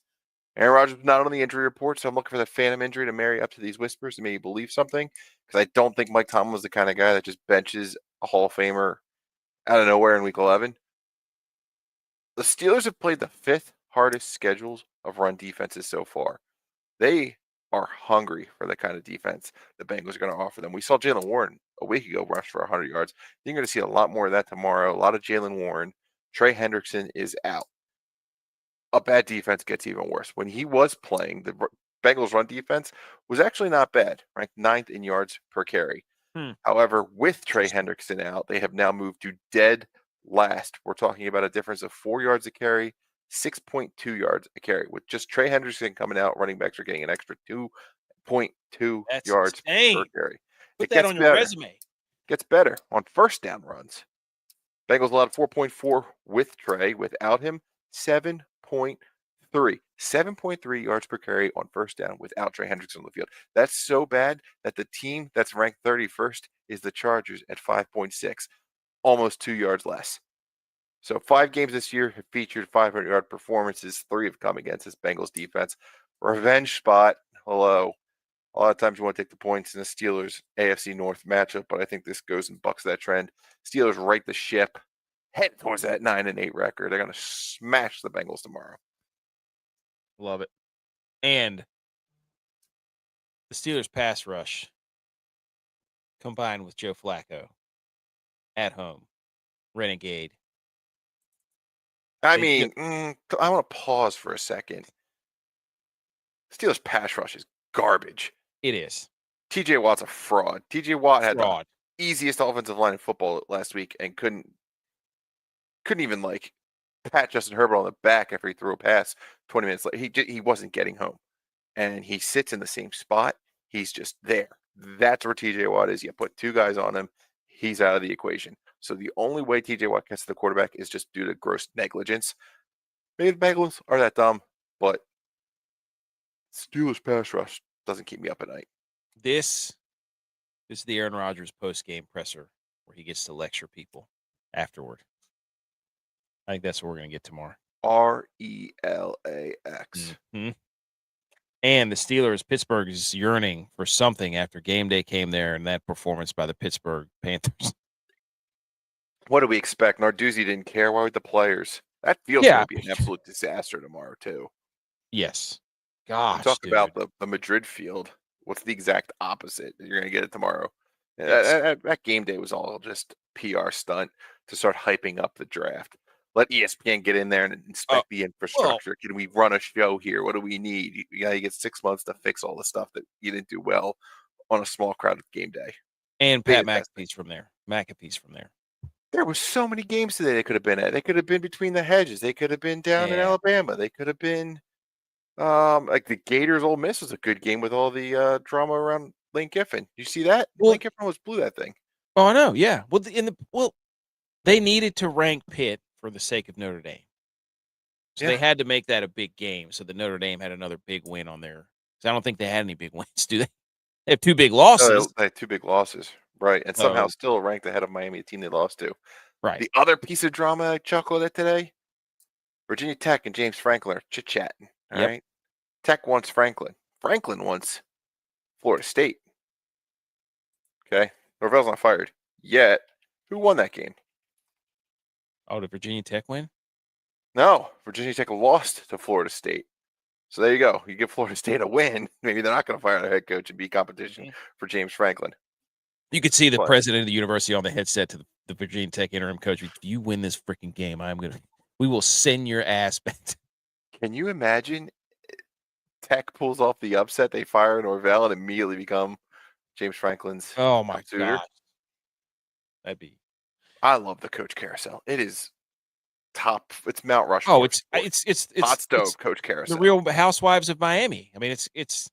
Aaron Rodgers was not on the injury report, so I'm looking for the phantom injury to marry up to these whispers and maybe believe something. Because I don't think Mike Tomlin was the kind of guy that just benches a Hall of Famer out of nowhere in Week 11. The Steelers have played the 5th hardest schedules of run defenses so far. They are hungry for the kind of defense the Bengals are going to offer them. We saw Jaylen Warren a week ago rush for 100 yards. You're going to see a lot more of that tomorrow. A lot of Jaylen Warren. Trey Hendrickson is out. A bad defense gets even worse. When he was playing, the Bengals run defense was actually not bad, ranked 9th in yards per carry. However, with Trey Hendrickson out, they have now moved to dead last. We're talking about a difference of 4 yards a carry, 6.2 yards a carry. With just Trey Hendrickson coming out, running backs are getting an extra 2.2 yards per carry. Put that on your resume. Gets better on first down runs. Bengals allowed 4.4 with Trey. Without him, 7.3. 7.3 yards per carry on first down without Trey Hendrickson on the field. That's so bad that the team that's ranked 31st is the Chargers at 5.6, almost 2 yards less. So 5 games this year have featured 500-yard performances. 3 have come against this Bengals defense. Revenge spot. Hello. A lot of times you want to take the points in the Steelers AFC North matchup, but I think this goes and bucks that trend. Steelers right the ship, head towards that 9-8 record. They're going to smash the Bengals tomorrow. Love it. And the Steelers pass rush combined with Joe Flacco at home. Renegade. I want to pause for a second. Steelers pass rush is garbage. It is. TJ Watt's a fraud. TJ Watt had the easiest offensive line in football last week and couldn't even pat Justin Herbert on the back after he threw a pass 20 minutes later. He wasn't getting home. And he sits in the same spot. He's just there. That's where TJ Watt is. You put 2 guys on him, he's out of the equation. So the only way TJ Watt gets to the quarterback is just due to gross negligence. Maybe the Bengals are that dumb, but Steelers pass rush doesn't keep me up at night. This is the Aaron Rodgers post-game presser where he gets to lecture people afterward. I think that's what we're going to get tomorrow. RELAX. Mm-hmm. And the Steelers, Pittsburgh is yearning for something after game day came there and that performance by the Pittsburgh Panthers. What do we expect? Narduzzi didn't care. Why would the players? That field's going to be an absolute disaster tomorrow, too. Yes. Gosh, talk about the Madrid field. What's the exact opposite? You're going to get it tomorrow. Yes. That game day was all just PR stunt to start hyping up the draft. Let ESPN get in there and inspect the infrastructure. Can we run a show here? What do we need? You get 6 months to fix all the stuff that you didn't do well on a small crowded game day. And Pat McAfee's from there. There were so many games today they could have been at. They could have been between the hedges. They could have been down in Alabama. They could have been like the Gators Ole Miss was a good game with all the drama around Lane Kiffin. You see that? Lane Kiffin almost blew that thing. Oh, I know. Yeah. Well, they needed to rank Pitt for the sake of Notre Dame. So they had to make that a big game so that Notre Dame had another big win on there. So I don't think they had any big wins, do they? They have 2 big losses. They had 2 big losses, right? And somehow still ranked ahead of Miami, a team they lost to. Right. The other piece of drama I chuckled at today, Virginia Tech and James Franklin are chit-chatting, all right? Tech wants Franklin. Franklin wants Florida State. Okay? Norvell's not fired yet. Who won that game? Oh, did Virginia Tech win? No, Virginia Tech lost to Florida State. So there you go. You give Florida State a win. Maybe they're not going to fire their head coach and be competition for James Franklin. You could see the president of the university on the headset to the Virginia Tech interim coach. If you win this freaking game, we will send your ass back. Can you imagine Tech pulls off the upset? They fire Norvell and immediately become James Franklin's God. That'd be. I love the coach carousel. It is top. It's Mount Rushmore. Oh, it's hot stove coach carousel. The Real Housewives of Miami. I mean, it's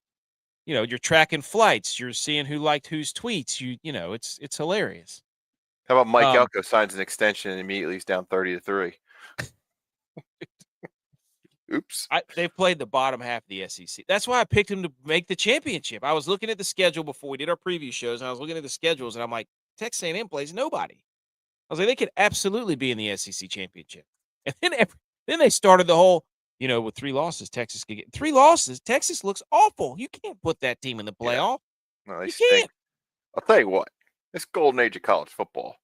you're tracking flights. You're seeing who liked whose tweets. It's hilarious. How about Mike Elko signs an extension and immediately he's down 30-3? Oops. They've played the bottom half of the SEC. That's why I picked him to make the championship. I was looking at the schedule before we did our preview shows, and I was looking at the schedules, and I'm like, Texas A&M plays nobody. I was like, they could absolutely be in the SEC championship. And then they started the whole, with 3 losses, Texas could get 3 losses. Texas looks awful. You can't put that team in the playoff. Yeah. No, they stink. I'll tell you what, this golden age of college football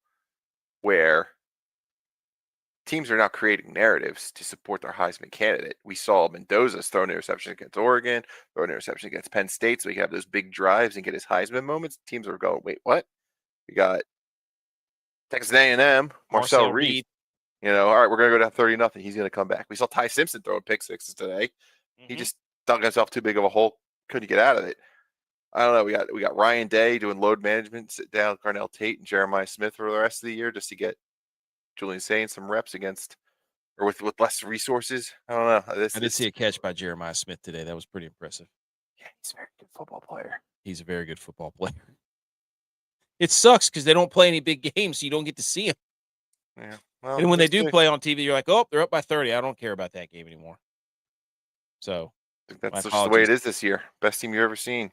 where teams are now creating narratives to support their Heisman candidate. We saw Mendoza's throw an interception against Oregon, throw an interception against Penn State, so he can have those big drives and get his Heisman moments. Teams are going, wait, what? We got Texas A&M, Marcel Reed. All right, we're going to go down 30-0. He's going to come back. We saw Ty Simpson throw a pick sixes today. He just dug himself too big of a hole. Couldn't get out of it. I don't know. We got Ryan Day doing load management, sit down Carnell Tate and Jeremiah Smith for the rest of the year just to get Julian Sain some reps against or with less resources. I don't know. I did see a catch by Jeremiah Smith today. That was pretty impressive. Yeah, he's a very good football player. He's a very good football player. It sucks because they don't play any big games, so you don't get to see them. Yeah. Well, and when they do play on TV, you're like, oh, they're up by 30. I don't care about that game anymore. So I think that's just the way it is this year. Best team you've ever seen.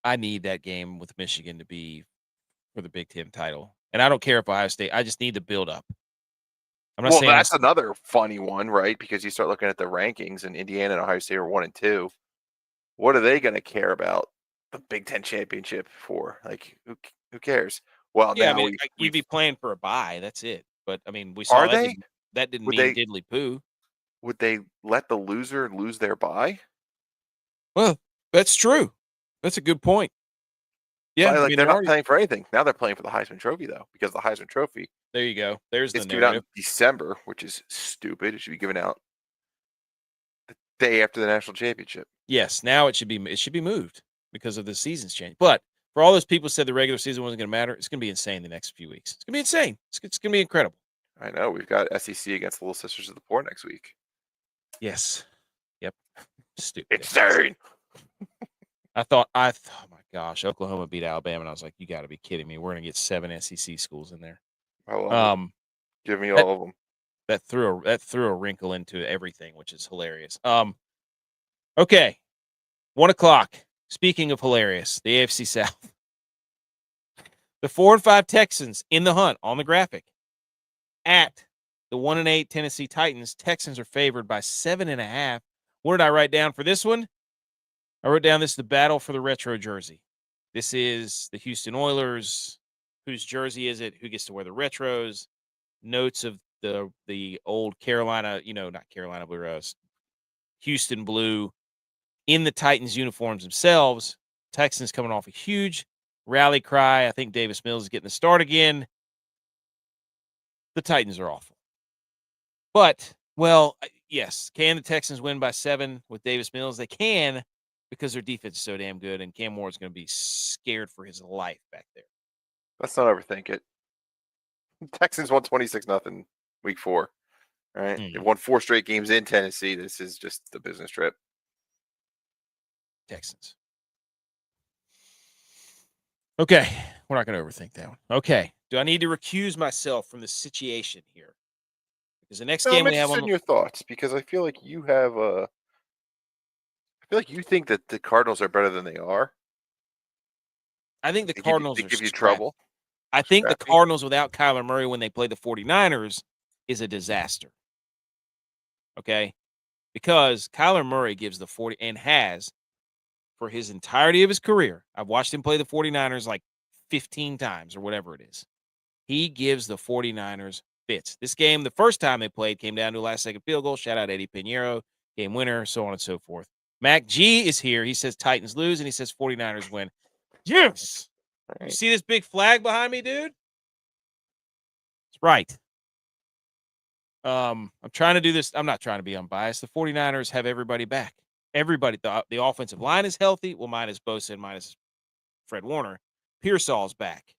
I need that game with Michigan to be for the Big Ten title. And I don't care if Ohio State. I just need the build up. I'm not saying that's another funny one, right? Because you start looking at the rankings, and Indiana and Ohio State are 1 and 2. What are they going to care about the Big Ten championship for? Like, who cares? Well, yeah, now I mean, you'd be playing for a bye. That's it. But I mean, we saw that didn't mean diddly poo. Would they let the loser lose their bye? Well, that's true. That's a good point. Yeah, like they're not playing for anything. Now they're playing for the Heisman Trophy, though, because the Heisman Trophy. There you go. There's the narrative. Given out in December, which is stupid. It should be given out the day after the national championship. Yes, now it should be moved because of the season's change. But for all those people who said the regular season wasn't going to matter, it's going to be insane the next few weeks. It's going to be insane. It's going to be incredible. I know. We've got SEC against the Little Sisters of the Poor next week. Yes. Yep. Stupid. Insane. Oh my gosh, Oklahoma beat Alabama, and I was like, you got to be kidding me. We're going to get 7 SEC schools in there. Give me all of them. That threw a wrinkle into everything, which is hilarious. Okay. 1:00. Speaking of hilarious, the AFC South. The 4-5 Texans in the hunt on the graphic at the 1-8 Tennessee Titans. Texans are favored by 7.5. What did I write down for this one? I wrote down this is the battle for the retro jersey. This is the Houston Oilers. Whose jersey is it? Who gets to wear the retros? Notes of the old Carolina, not Carolina Blue, Houston Blue in the Titans uniforms themselves. Texans coming off a huge rally cry. I think Davis Mills is getting the start again. The Titans are awful. But, well, yes, can the Texans win by 7 with Davis Mills? They can, because their defense is so damn good, and Cam Ward is going to be scared for his life back there. Let's not overthink it. Texans won 26-0 week 4. All right. They've won 4 straight games in Tennessee. This is just the business trip. Texans. Okay. We're not going to overthink that one. Okay. Do I need to recuse myself from the situation here? Because the next game we have on your thoughts, because I feel like you have I feel like you think that the Cardinals are better than they are. I think the Cardinals give you trouble. I think the Cardinals without Kyler Murray when they play the 49ers is a disaster. Okay? Because Kyler Murray gives the 40 and has for his entirety of his career. I've watched him play the 49ers like 15 times or whatever it is. He gives the 49ers fits. This game, the first time they played, came down to a last-second field goal. Shout out Eddie Pinheiro, game winner, so on and so forth. Mac G is here. He says Titans lose, and he says 49ers win. Yes! Right. You see this big flag behind me, dude? That's right. I'm trying to do this. I'm not trying to be unbiased. The 49ers have everybody back. Everybody. The offensive line is healthy. Well, minus Bosa and minus Fred Warner. Pearsall's back.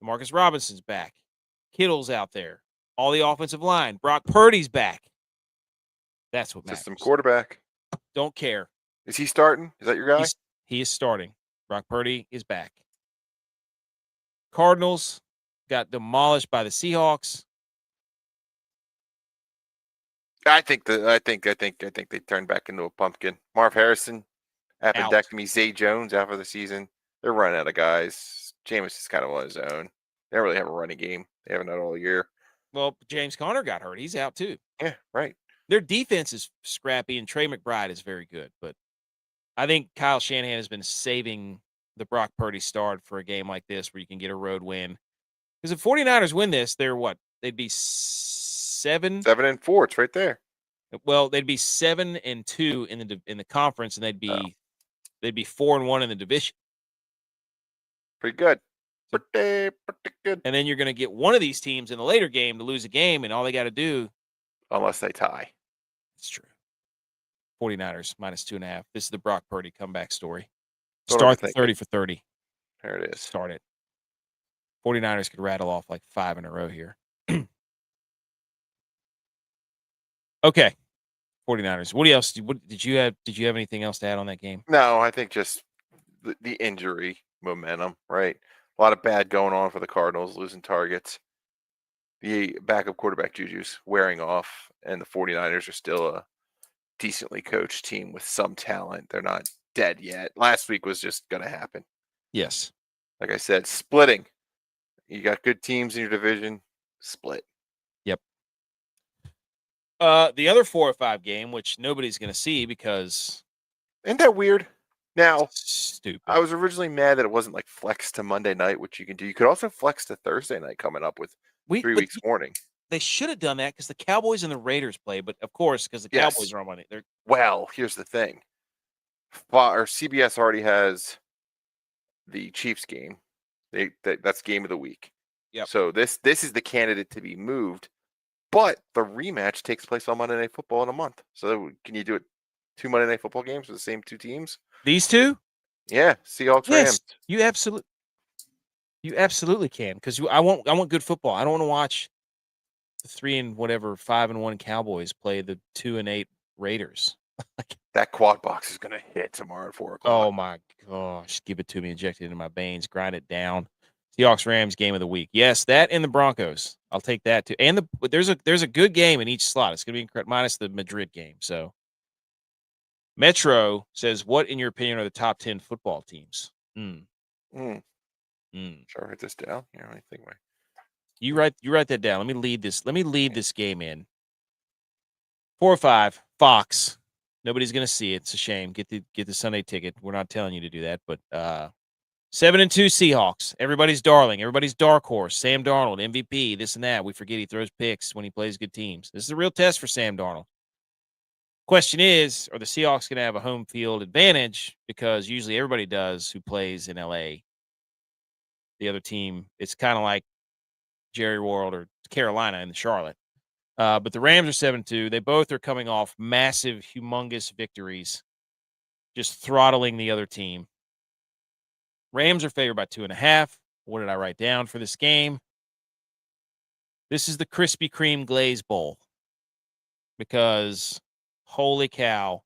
Marcus Robinson's back. Kittle's out there. All the offensive line. Brock Purdy's back. That's what matters. System quarterback. Don't care. Is he starting? Is that your guy? He is starting. Brock Purdy is back. Cardinals got demolished by the Seahawks. I think they turned back into a pumpkin. Marv Harrison, appendectomy. Zay Jones out for the season. They're running out of guys. Jameis is kind of on his own. They don't really have a running game. They haven't had all year. Well, James Conner got hurt. He's out too. Yeah, right. Their defense is scrappy, and Trey McBride is very good. But I think Kyle Shanahan has been saving the Brock Purdy start for a game like this where you can get a road win. Because if 49ers win this, they're what? They'd be 7-4. It's right there. Well, they'd be 7-2 in the conference, and they'd be 4-1 in the division. Pretty good. Pretty good. And then you're going to get one of these teams in the later game to lose a game, and all they got to do, unless they tie. It's true. 49ers minus 2.5. This is the Brock Purdy comeback story. Start the 30 for 30. There it is. Start it. 49ers could rattle off like 5 in a row here. Okay. 49ers. What else? Did you have anything else to add on that game? No, I think just the injury momentum, right? A lot of bad going on for the Cardinals, losing targets. The backup quarterback Juju's wearing off, and the 49ers are still a decently coached team with some talent. They're not dead yet. Last week was just going to happen. Yes. Like I said, splitting. You got good teams in your division, split. Yep. The other 4 or 5 game, which nobody's going to see because... Isn't that weird? Now, stupid. I was originally mad that it wasn't like flex to Monday night, which you can do. You could also flex to Thursday night coming up with 3 weeks warning. They should have done that because the Cowboys and the Raiders play, but of course, because the Cowboys are on Monday. Well, here's the thing. CBS already has the Chiefs game. That's game of the week. Yep. So this is the candidate to be moved, but the rematch takes place on Monday Night Football in a month. So can you do it 2 Monday Night Football games with the same 2 teams? These 2? Yeah, Seahawks, Rams. You absolutely can because I want good football. I don't want to watch the 5-1 Cowboys play the 2-8 Raiders. That quad box is gonna hit tomorrow at 4:00. Oh my gosh, give it to me, inject it into my veins, grind it down. Seahawks Rams game of the week. Yes, that and the Broncos. I'll take that too. And there's a good game in each slot. It's gonna be incredible, minus the Madrid game. So Metro says, what in your opinion are the top 10 football teams? Sure, write this down. You know, I think you write that down. Let me lead this game in. 4 or 5, Fox. Nobody's gonna see it. It's a shame. Get the Sunday ticket. We're not telling you to do that, but 7-2 Seahawks. Everybody's darling. Everybody's dark horse. Sam Darnold, MVP, this and that. We forget he throws picks when he plays good teams. This is a real test for Sam Darnold. Question is, are the Seahawks going to have a home field advantage? Because usually everybody does who plays in LA. The other team, it's kind of like Jerry World or Carolina in Charlotte. But the Rams are 7-2. They both are coming off massive, humongous victories, just throttling the other team. Rams are favored by 2.5. What did I write down for this game? This is the Krispy Kreme Glaze Bowl. Because, holy cow,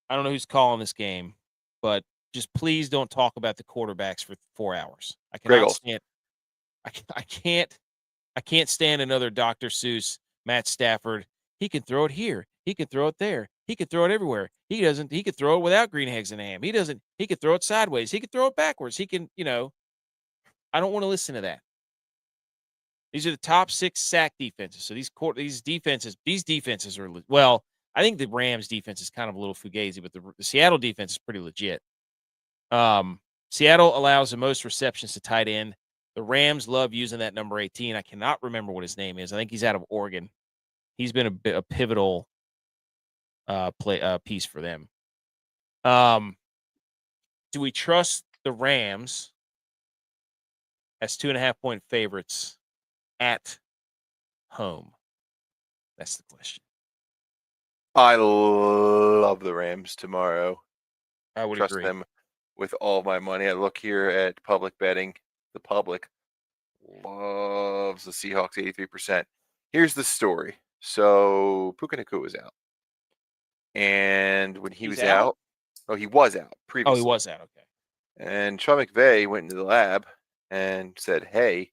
I don't know who's calling this game, but just please don't talk about the quarterbacks for 4 hours. I cannot stand. I can't stand another Dr. Seuss, Matt Stafford. He can throw it here. He can throw it there. He can throw it everywhere. He could throw it without green eggs and ham. He could throw it sideways. He could throw it backwards. He can, I don't want to listen to that. These are the top 6 sack defenses. So these defenses are, well, I think the Rams defense is kind of a little fugazi, but the Seattle defense is pretty legit. Seattle allows the most receptions to tight end. The Rams love using that number 18. I cannot remember what his name is. I think he's out of Oregon. He's been a pivotal piece for them. Do we trust the Rams as 2.5-point favorites at home? That's the question. I love the Rams tomorrow. I would trust agree. them with all my money. I look here at public betting. The public loves the Seahawks 83%. Here's the story. So Puka Nacua was out. And when he was out, he was out previously. Oh, he was out, okay. And Sean McVay went into the lab and said, hey,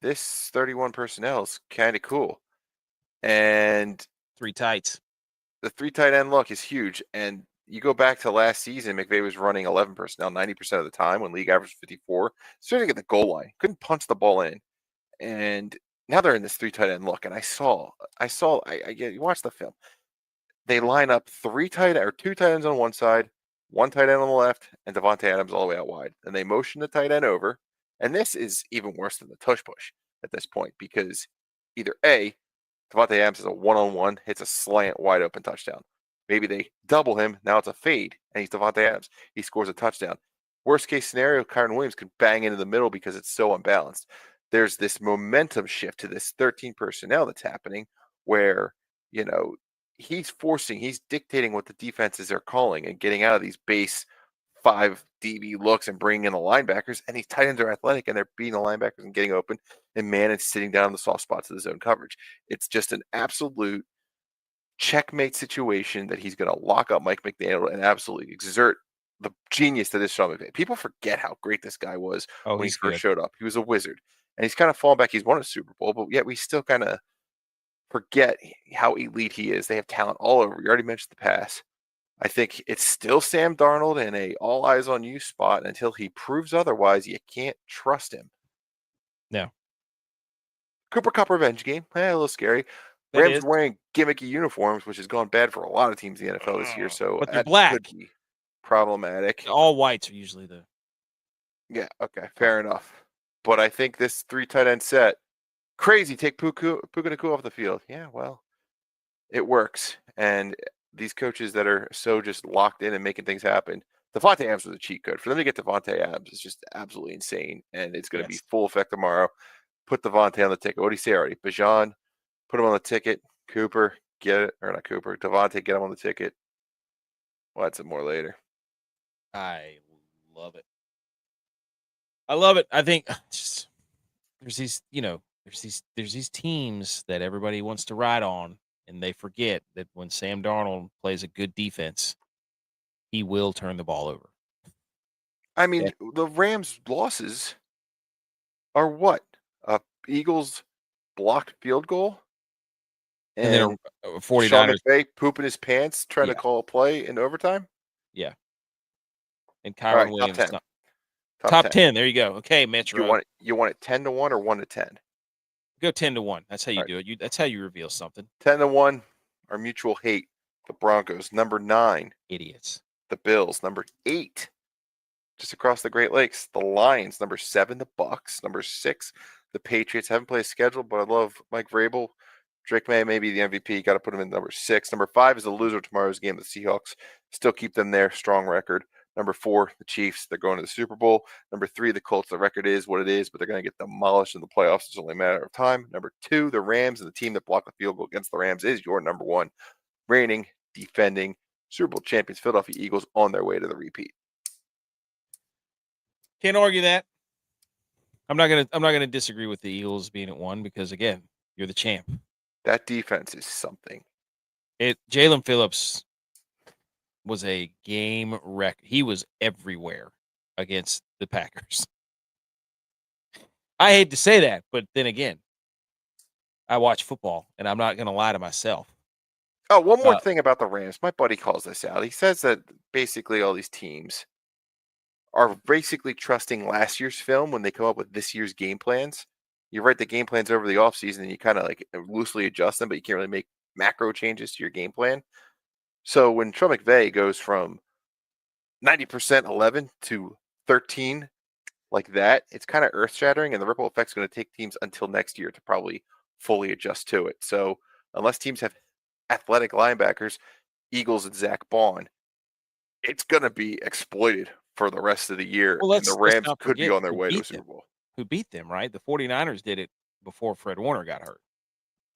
this 31 personnel is kind of cool. And 3 tights. The 3 tight end look is huge. And you go back to last season, McVay was running 11 personnel 90% of the time when league average 54. Starting at the goal line, couldn't punch the ball in. And now they're in this 3 tight end look. And you watch the film. They line up 2 tight ends on one side, 1 tight end on the left, and Devontae Adams all the way out wide. And they motion the tight end over. And this is even worse than the tush push at this point because either A, Devontae Adams is a one-on-one, hits a slant wide open touchdown. Maybe they double him. Now it's a fade, and he's Devontae Adams. He scores a touchdown. Worst case scenario, Kyron Williams could bang into the middle because it's so unbalanced. There's this momentum shift to this 13 personnel that's happening where, he's dictating what the defenses are calling and getting out of these base 5 DB looks and bringing in the linebackers. And these tight ends are athletic, and they're beating the linebackers and getting open. And man, sitting down in the soft spots of the zone coverage. It's just an absolute checkmate situation that he's going to lock up Mike McDaniel and absolutely exert the genius that is Sean McVay. People forget how great this guy was when he first showed up. He was a wizard. And he's kind of fallen back. He's won a Super Bowl, but yet we still kind of forget how elite he is. They have talent all over. You already mentioned the pass. I think it's still Sam Darnold in a all eyes on you spot until he proves otherwise. You can't trust him. No. Cooper Kupp revenge game. A little scary. Rams wearing gimmicky uniforms, which has gone bad for a lot of teams in the NFL this year. So but they're black. Could be problematic. All whites are usually the. Yeah. Okay. Fair enough. But I think this 3 tight end set, crazy. Take Puka Nacua off the field. Yeah. Well, it works. And these coaches that are so just locked in and making things happen. Devontae Adams was a cheat code. For them to get Devontae Adams is just absolutely insane. And it's going to be full effect tomorrow. Put Devontae on the ticket. What do you say already? Bijan, put him on the ticket. Cooper, get it. Or not Cooper. Devontae, get him on the ticket. We'll add some more later. I love it. I love it. I think just there's these teams that everybody wants to ride on, and they forget that when Sam Darnold plays a good defense, he will turn the ball over. I mean, the Rams' losses are what? Eagles blocked field goal, and then a 49ers. Sean McVay pooping his pants trying to call a play in overtime. Yeah, and Kyron Williams. Top 10. There you go. Okay, Metro. You want it 10-1 or 1-10? Go 10-1. That's how you do it. That's how you reveal something. 10-1. Our mutual hate. The Broncos. Number 9. Idiots. The Bills. Number 8. Just across the Great Lakes. The Lions. Number 7. The Bucks. Number 6. The Patriots. Haven't played a schedule, but I love Mike Vrabel. Drake May may be the MVP. Got to put him in number 6. Number 5 is the loser of tomorrow's game. The Seahawks. Still keep them there. Strong record. Number 4, the Chiefs. They're going to the Super Bowl. Number 3, the Colts. The record is what it is, but they're going to get demolished in the playoffs. It's only a matter of time. Number 2, the Rams, and the team that blocked the field goal against the Rams is your number 1 reigning, defending Super Bowl champions, Philadelphia Eagles, on their way to the repeat. Can't argue that. I'm not gonna disagree with the Eagles being at 1 because again, you're the champ. That defense is something. Jalen Phillips was a game wreck. He was everywhere against the Packers. I hate to say that, but then again, I watch football, and I'm not going to lie to myself. Oh, one more thing about the Rams. My buddy calls this out. He says that basically all these teams are basically trusting last year's film when they come up with this year's game plans. You write the game plans over the offseason, and you kind of like loosely adjust them, but you can't really make macro changes to your game plan. So when Sean McVay goes from 90% 11 to 13 like that, it's kind of earth-shattering, and the ripple effect's going to take teams until next year to probably fully adjust to it. So unless teams have athletic linebackers, Eagles and Zach Bond, it's going to be exploited for the rest of the year, and the Rams could be on their way to a Super Bowl. Who beat them, right? The 49ers did it before Fred Warner got hurt.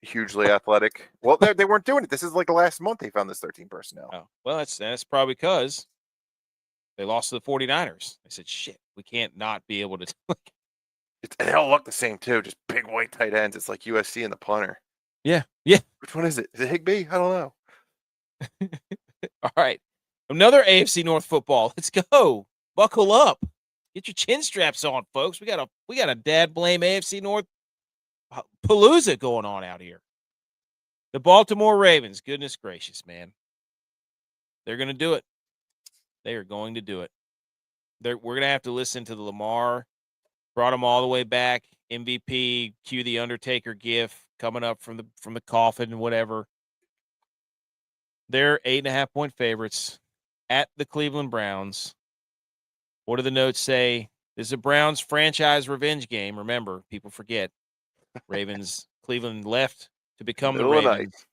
Hugely athletic. Well, they weren't doing it. This is like the last month they found this 13 personnel. Oh, well, that's probably because they lost to the 49ers. They said, shit, we can't not be able to. And they all look the same, too. Just big white tight ends. It's like USC and the punter. Yeah. Which one is it? Is it Higbee? I don't know. All right. Another AFC North football. Let's go. Buckle up. Get your chin straps on, folks. We got a dad blame AFC North palooza going on out here. The Baltimore Ravens. Goodness gracious, man. They're going to do it. They are going to do it. We're going to have to listen to the Lamar. Brought him all the way back. MVP. Cue the Undertaker gif coming up from the coffin and whatever. They're 8.5-point favorites at the Cleveland Browns. What do the notes say? This is a Browns franchise revenge game. Remember, people forget. Cleveland left to become the Ravens,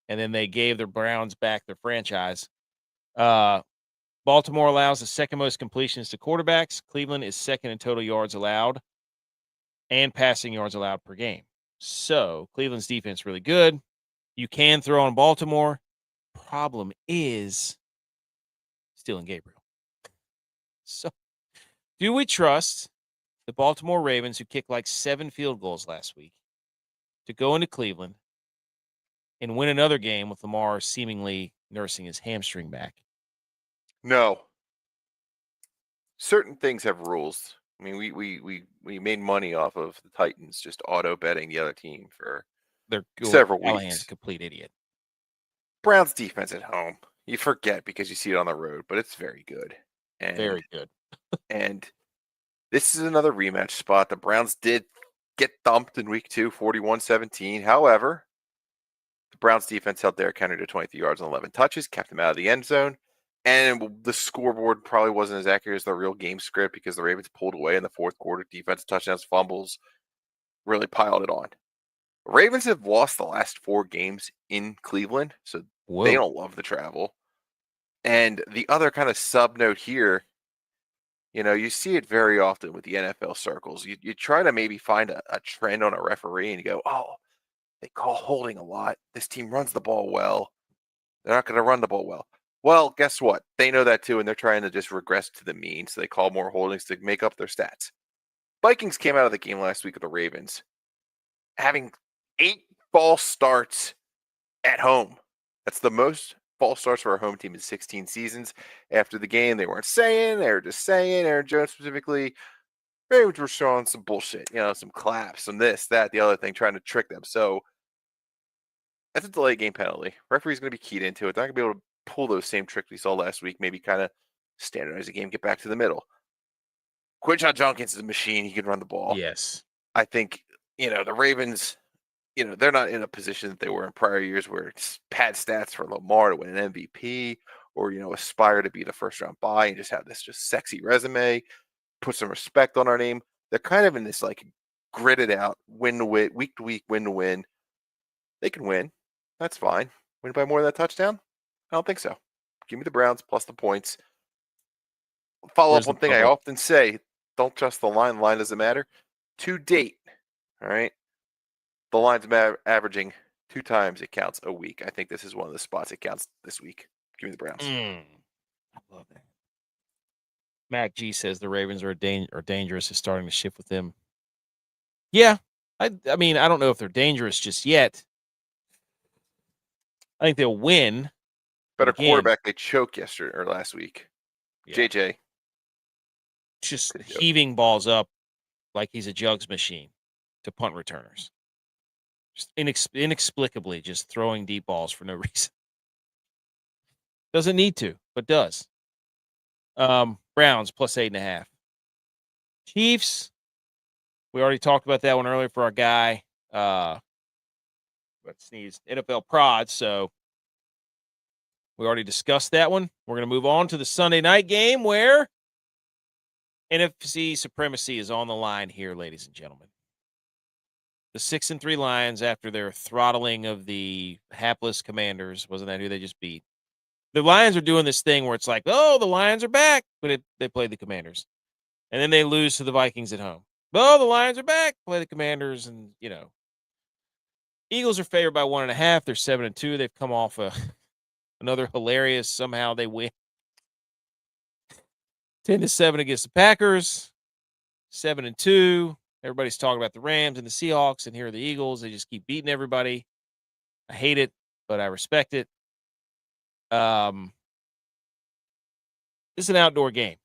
and then they gave the Browns back their franchise. Baltimore allows the second most completions to quarterbacks. Cleveland is second in total yards allowed and passing yards allowed per game. So Cleveland's defense really good. You can throw on Baltimore. Problem is stealing Gabriel. So do we trust the Baltimore Ravens, who kicked like 7 field goals last week, to go into Cleveland and win another game with Lamar seemingly nursing his hamstring back? No. certain things have rules. I mean, we made money off of the Titans just auto betting the other team for several Callahan's a weeks. complete idiot. Browns defense at home, you forget because you see it on the road, but it's very good. And, very good. And this is another rematch spot. The Browns did get thumped in week 2, 41-17. However, the Browns defense held Derrick Henry to 23 yards and 11 touches, kept him out of the end zone. And the scoreboard probably wasn't as accurate as the real game script because the Ravens pulled away in the fourth quarter. Defense, touchdowns, fumbles, really piled it on. Ravens have lost the last 4 games in Cleveland, so they don't love the travel. And the other kind of sub note here, you see it very often with the NFL circles. You try to maybe find a trend on a referee and you go, oh, they call holding a lot. This team runs the ball well. They're not going to run the ball well. Well, guess what? They know that too, and they're trying to just regress to the mean, so they call more holdings to make up their stats. Vikings came out of the game last week with the Ravens, having 8 false starts at home. That's the most false starts for our home team in 16 seasons. After the game, they weren't saying, they were just saying, Aaron Jones specifically, Ravens were showing some bullshit, some claps, some this, that, the other thing, trying to trick them. So that's a delay game penalty. Referee's going to be keyed into it. They're not going to be able to pull those same tricks we saw last week, maybe kind of standardize the game, get back to the middle. Quinshon Judkins is a machine. He can run the ball. Yes. I think, the Ravens, they're not in a position that they were in prior years where it's pad stats for Lamar to win an MVP or, aspire to be the first round bye and just have this just sexy resume, put some respect on our name. They're kind of in this like gritted out win to win, week to week, win to win. They can win. That's fine. Win by more than that touchdown? I don't think so. Give me the Browns plus the points. Follow up one thing I often say, don't trust the line. The line doesn't matter. To date, all right, the line's averaging 2 times it counts a week. I think this is one of the spots it counts this week. Give me the Browns. I love that. Mac G says the Ravens are dangerous. Is starting to shift with them. Yeah. I mean, I don't know if they're dangerous just yet. I think they'll win. Better quarterback, they choked yesterday or last week. Yeah. JJ. Just heaving balls up like he's a jugs machine to punt returners. Just inexplicably just throwing deep balls for no reason. Doesn't need to, but does. Browns plus 8.5. Chiefs. We already talked about that one earlier for our guy. Let's sneeze. NFL prod. So we already discussed that one. We're going to move on to the Sunday night game where NFC supremacy is on the line here, ladies and gentlemen. The 6-3 Lions, after their throttling of the hapless Commanders, wasn't that who they just beat? The Lions are doing this thing where it's like, oh, the Lions are back, but they played the Commanders. And then they lose to the Vikings at home. Oh, the Lions are back, play the Commanders, and, Eagles are favored by 1.5. They're 7-2. They've come off another hilarious, somehow they win. 10-7 against the Packers. 7-2. Everybody's talking about the Rams and the Seahawks, and here are the Eagles. They just keep beating everybody. I hate it, but I respect it. This is an outdoor game.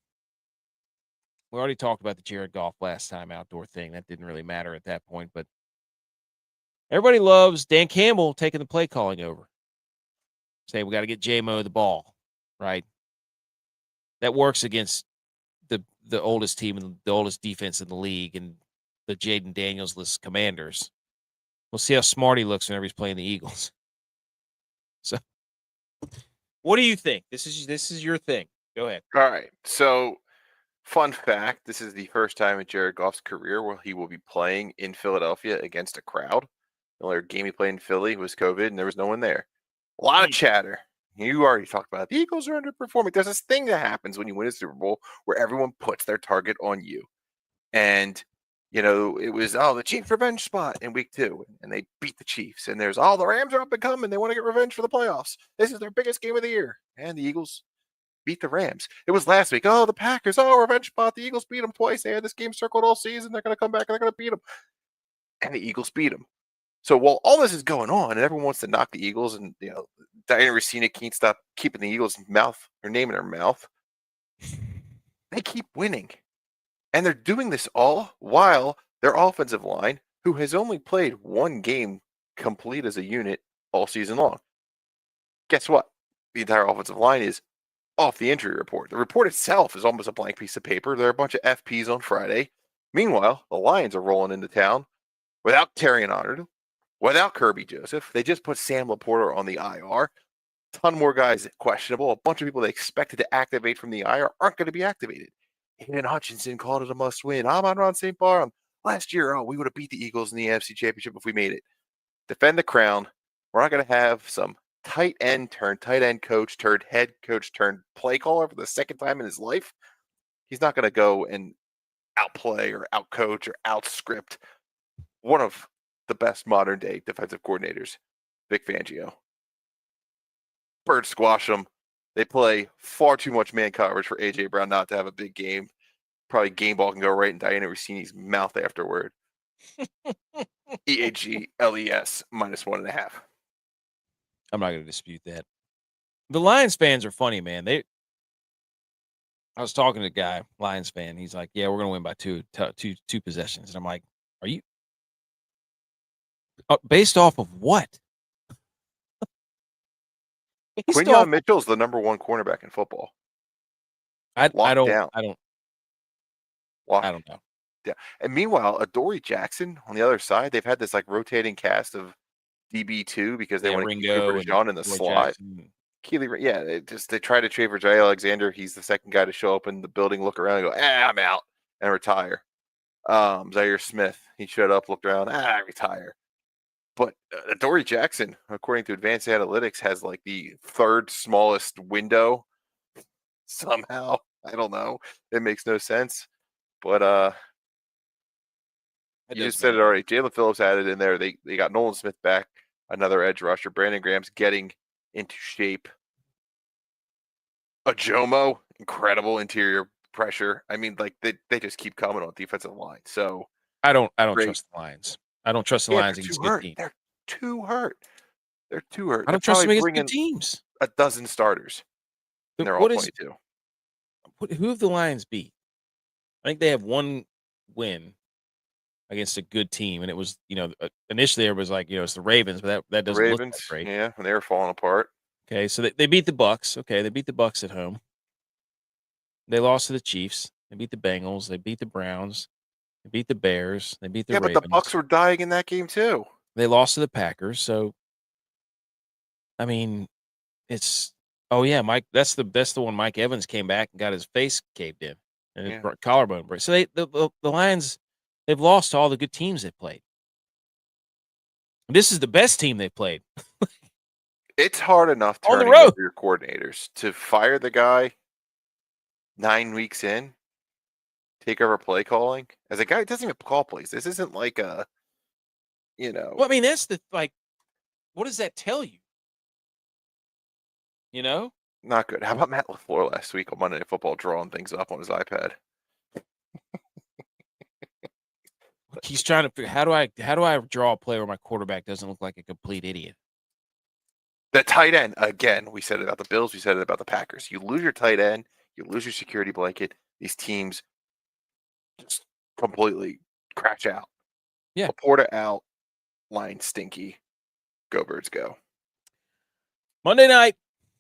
We already talked about the Jared Goff last time outdoor thing. That didn't really matter at that point, but everybody loves Dan Campbell taking the play calling over. Say we got to get J-Mo the ball, right? That works against the oldest team and the oldest defense in the league and the Jaden Daniels-less Commanders. We'll see how smart he looks whenever he's playing the Eagles. So, what do you think? This is your thing. Go ahead. All right. So, fun fact, this is the first time in Jared Goff's career where he will be playing in Philadelphia against a crowd. The only game he played in Philly was COVID, and there was no one there. A lot of chatter. You already talked about it. The Eagles are underperforming. There's this thing that happens when you win a Super Bowl where everyone puts their target on you. And, it was, the Chiefs revenge spot in week 2. And they beat the Chiefs. And there's, the Rams are up and coming. They want to get revenge for the playoffs. This is their biggest game of the year. And the Eagles beat the Rams. It was last week. The Packers. Revenge spot. The Eagles beat them twice. They had this game circled all season. They're going to come back and they're going to beat them. And the Eagles beat them. So while all this is going on and everyone wants to knock the Eagles and, Diana Racina can't stop keeping the Eagles' name in her mouth, they keep winning. And they're doing this all while their offensive line, who has only played one game complete as a unit all season long. Guess what? The entire offensive line is off the injury report. The report itself is almost a blank piece of paper. There are a bunch of FPs on Friday. Meanwhile, the Lions are rolling into town without Terrion Arnold, without Kirby Joseph. They just put Sam Laporta on the IR. Ton more guys questionable. A bunch of people they expected to activate from the IR aren't going to be activated. Aiden Hutchinson called it a must-win. I'm on Ron St. Barr. Last year, we would have beat the Eagles in the AFC Championship if we made it. Defend the crown. We're not going to have some tight end coach turned head coach turned play caller for the second time in his life. He's not going to go and outplay or outcoach or outscript one of the best modern day defensive coordinators, Vic Fangio. Bird squash them. They play far too much man coverage for A.J. Brown not to have a big game. Probably game ball can go right in Diana Rossini's mouth afterward. EAGLES -1.5. I'm not going to dispute that. The Lions fans are funny, man. I was talking to a guy, Lions fan. He's like, "Yeah, we're going to win by two possessions." And I'm like, "Are you based off of what?" Quinyon Mitchell's the number one cornerback in football. I don't know. Yeah. And meanwhile, Adoree Jackson on the other side, they've had this like rotating cast of DB2 because they want to keep Cooper DeJean in the slot. They try to trade for Jay Alexander. He's the second guy to show up in the building, look around and go, I'm out, and retire. Zaire Smith, he showed up, looked around, retire. But Adoree Jackson, according to Advanced Analytics, has like the third smallest window somehow. I don't know. It makes no sense. But you just said it already. Jalen Phillips added in there. They got Nolan Smith back, another edge rusher. Brandon Graham's getting into shape. Ajomo, incredible interior pressure. I mean, like they just keep coming on defensive line. So I don't trust the Lions. I don't trust the Lions against good teams. They're too hurt. I don't trust them against good teams. A dozen starters. And they're all 22. Who have the Lions beat? I think they have one win against a good team, and it was, initially it was like, it's the Ravens, but that doesn't look that great. Yeah, and they were falling apart. Okay, so they beat the Bucks. Okay, they beat the Bucks at home. They lost to the Chiefs. They beat the Bengals. They beat the Browns. They beat the Bears. They beat the Ravens. But the Bucks were dying in that game too. They lost to the Packers. So, I mean, it's Mike. That's the one. Mike Evans came back and got his face caved in and his collarbone break. So the Lions, they've lost to all the good teams they played. This is the best team they played. It's hard enough turning over your coordinators to fire the guy 9 weeks in, take over play calling. As a guy who doesn't even call plays, this isn't like a, Well, I mean, that's what does that tell you? Not good. How about Matt LaFleur last week on Monday Night Football drawing things up on his iPad? He's trying to figure how do I draw a play where my quarterback doesn't look like a complete idiot? The tight end, again, we said it about the Bills, we said it about the Packers. You lose your tight end, you lose your security blanket, these teams just completely crash out. Yeah. Laporta out, line stinky. Go Birds, go. Monday night,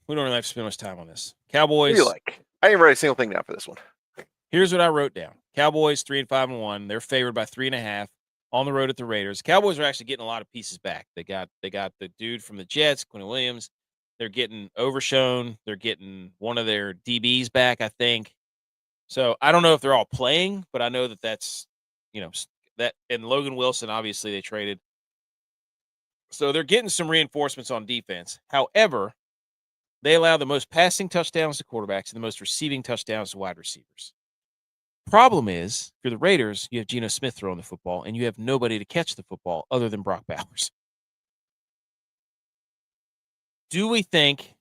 we don't really have to spend much time on this. Cowboys. What do you like? I didn't write a single thing down for this one. Here's what I wrote down. Cowboys 3-5-1. They're favored by 3.5 on the road at the Raiders. Cowboys are actually getting a lot of pieces back. They got the dude from the Jets, Quinn Williams. They're getting Overshown. They're getting one of their DBs back, I think. So I don't know if they're all playing, but I know that's that, and Logan Wilson, obviously they traded. So they're getting some reinforcements on defense. However, they allow the most passing touchdowns to quarterbacks and the most receiving touchdowns to wide receivers. Problem is, for the Raiders, you have Geno Smith throwing the football, and you have nobody to catch the football other than Brock Bowers. Do we think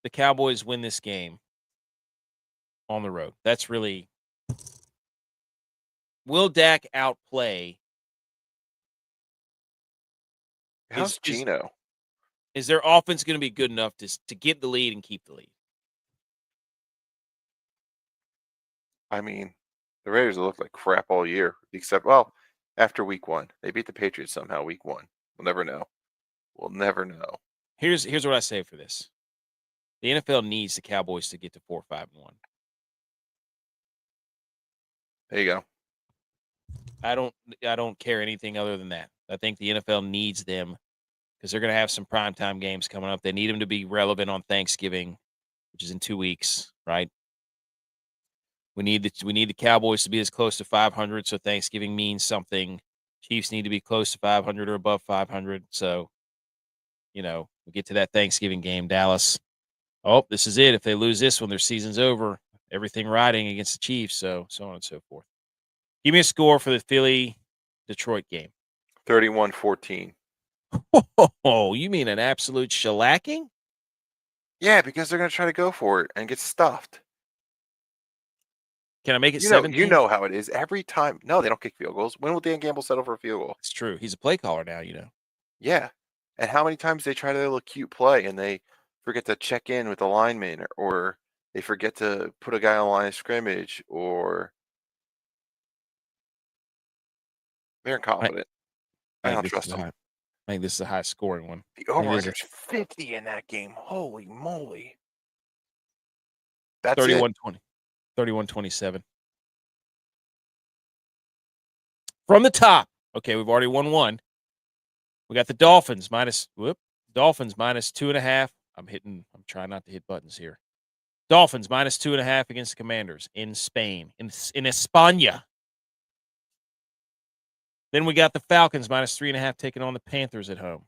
the Cowboys win this game on the road? That's really... Will Dak outplay? How's Geno? Is their offense going to be good enough to get the lead and keep the lead? I mean, the Raiders have looked like crap all year, except, well, after week 1. They beat the Patriots somehow week 1. We'll never know. We'll never know. Here's what I say for this. The NFL needs the Cowboys to get to 4-5-1. There you go. I don't care anything other than that. I think the NFL needs them because they're going to have some primetime games coming up. They need them to be relevant on Thanksgiving, which is in 2 weeks, right? We need the Cowboys to be as close to 500, so Thanksgiving means something. Chiefs need to be close to 500 or above 500. So, we get to that Thanksgiving game, Dallas. Oh, this is it. If they lose this one, their season's over. Everything riding against the Chiefs, so on and so forth. Give me a score for the Philly-Detroit game. 31-14. Oh, you mean an absolute shellacking? Yeah, because they're going to try to go for it and get stuffed. Can I make it 17? You know how it is. Every time. No, they don't kick field goals. When will Dan Gamble settle for a field goal? It's true. He's a play caller now, Yeah. And how many times they try to little cute play and they forget to check in with the lineman, or they forget to put a guy on the line of scrimmage, or they're incompetent. I don't trust them. I think this is a high scoring one. The over-under's 50 in that game. Holy moly. That's 31-20. 31-27. From the top. Okay, we've already won one. We got the Dolphins minus 2.5. I'm trying not to hit buttons here. Dolphins minus 2.5 against the Commanders in Spain, in España. Then we got the Falcons minus 3.5 taking on the Panthers at home.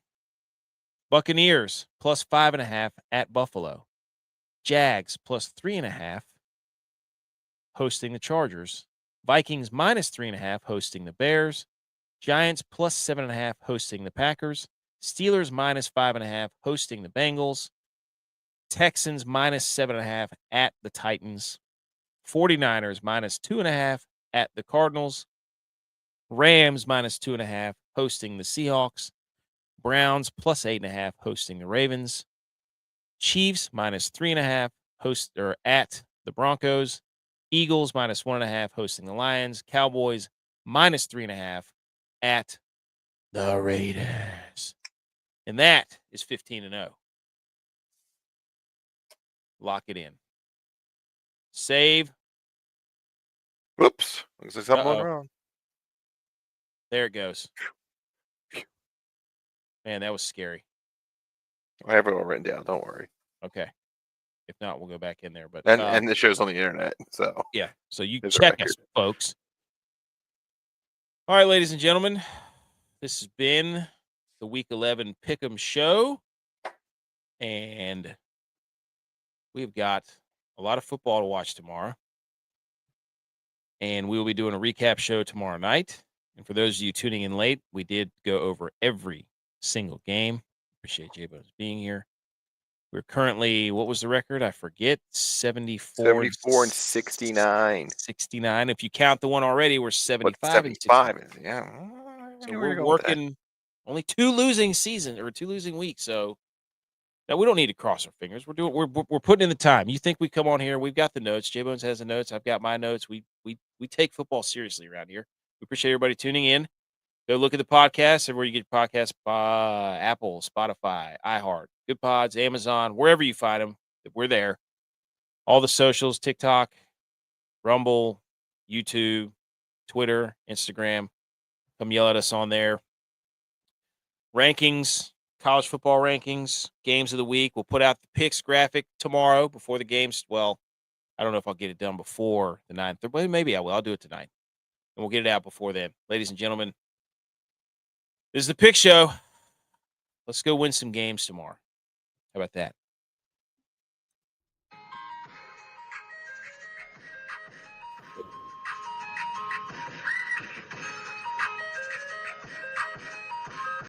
Buccaneers plus 5.5 at Buffalo. Jags plus 3.5 hosting the Chargers. Vikings minus 3.5 hosting the Bears. Giants plus 7.5 hosting the Packers. Steelers minus 5.5 hosting the Bengals. Texans minus 7.5 at the Titans. 49ers minus 2.5 at the Cardinals. Rams minus 2.5 hosting the Seahawks. Browns plus 8.5 hosting the Ravens. Chiefs minus 3.5 at the Broncos. Eagles minus 1.5 hosting the Lions. Cowboys minus 3.5 at the Raiders. And that is 15-0. Lock it in. Save. Whoops. Looks like something went wrong. There it goes. Man, that was scary. I have it all written down. Don't worry. Okay. If not, we'll go back in there. But and the show's on the internet, so yeah. So you check us, folks. All right, ladies and gentlemen, this has been the Week 11 Pick'em Show, and we've got a lot of football to watch tomorrow, and we will be doing a recap show tomorrow night. And for those of you tuning in late, we did go over every single game. Appreciate JBonez being here. We're currently, what was the record? I forget. 74 and 69. 69. If you count the one already, we're 75. 75. Yeah. So we're working only 2 losing weeks. So now we don't need to cross our fingers. We're putting in the time. You think we come on here? We've got the notes. JBonez has the notes. I've got my notes. We take football seriously around here. We appreciate everybody tuning in. Go look at the podcast everywhere you get podcasts, Apple, Spotify, iHeart, Good Pods, Amazon, wherever you find them. We're there. All the socials, TikTok, Rumble, YouTube, Twitter, Instagram. Come yell at us on there. Rankings, college football rankings, games of the week. We'll put out the picks graphic tomorrow before the games. Well, I don't know if I'll get it done before the 9th, but maybe I will. I'll do it tonight. And we'll get it out before then. Ladies and gentlemen, this is the Pick Show. Let's go win some games tomorrow. How about that?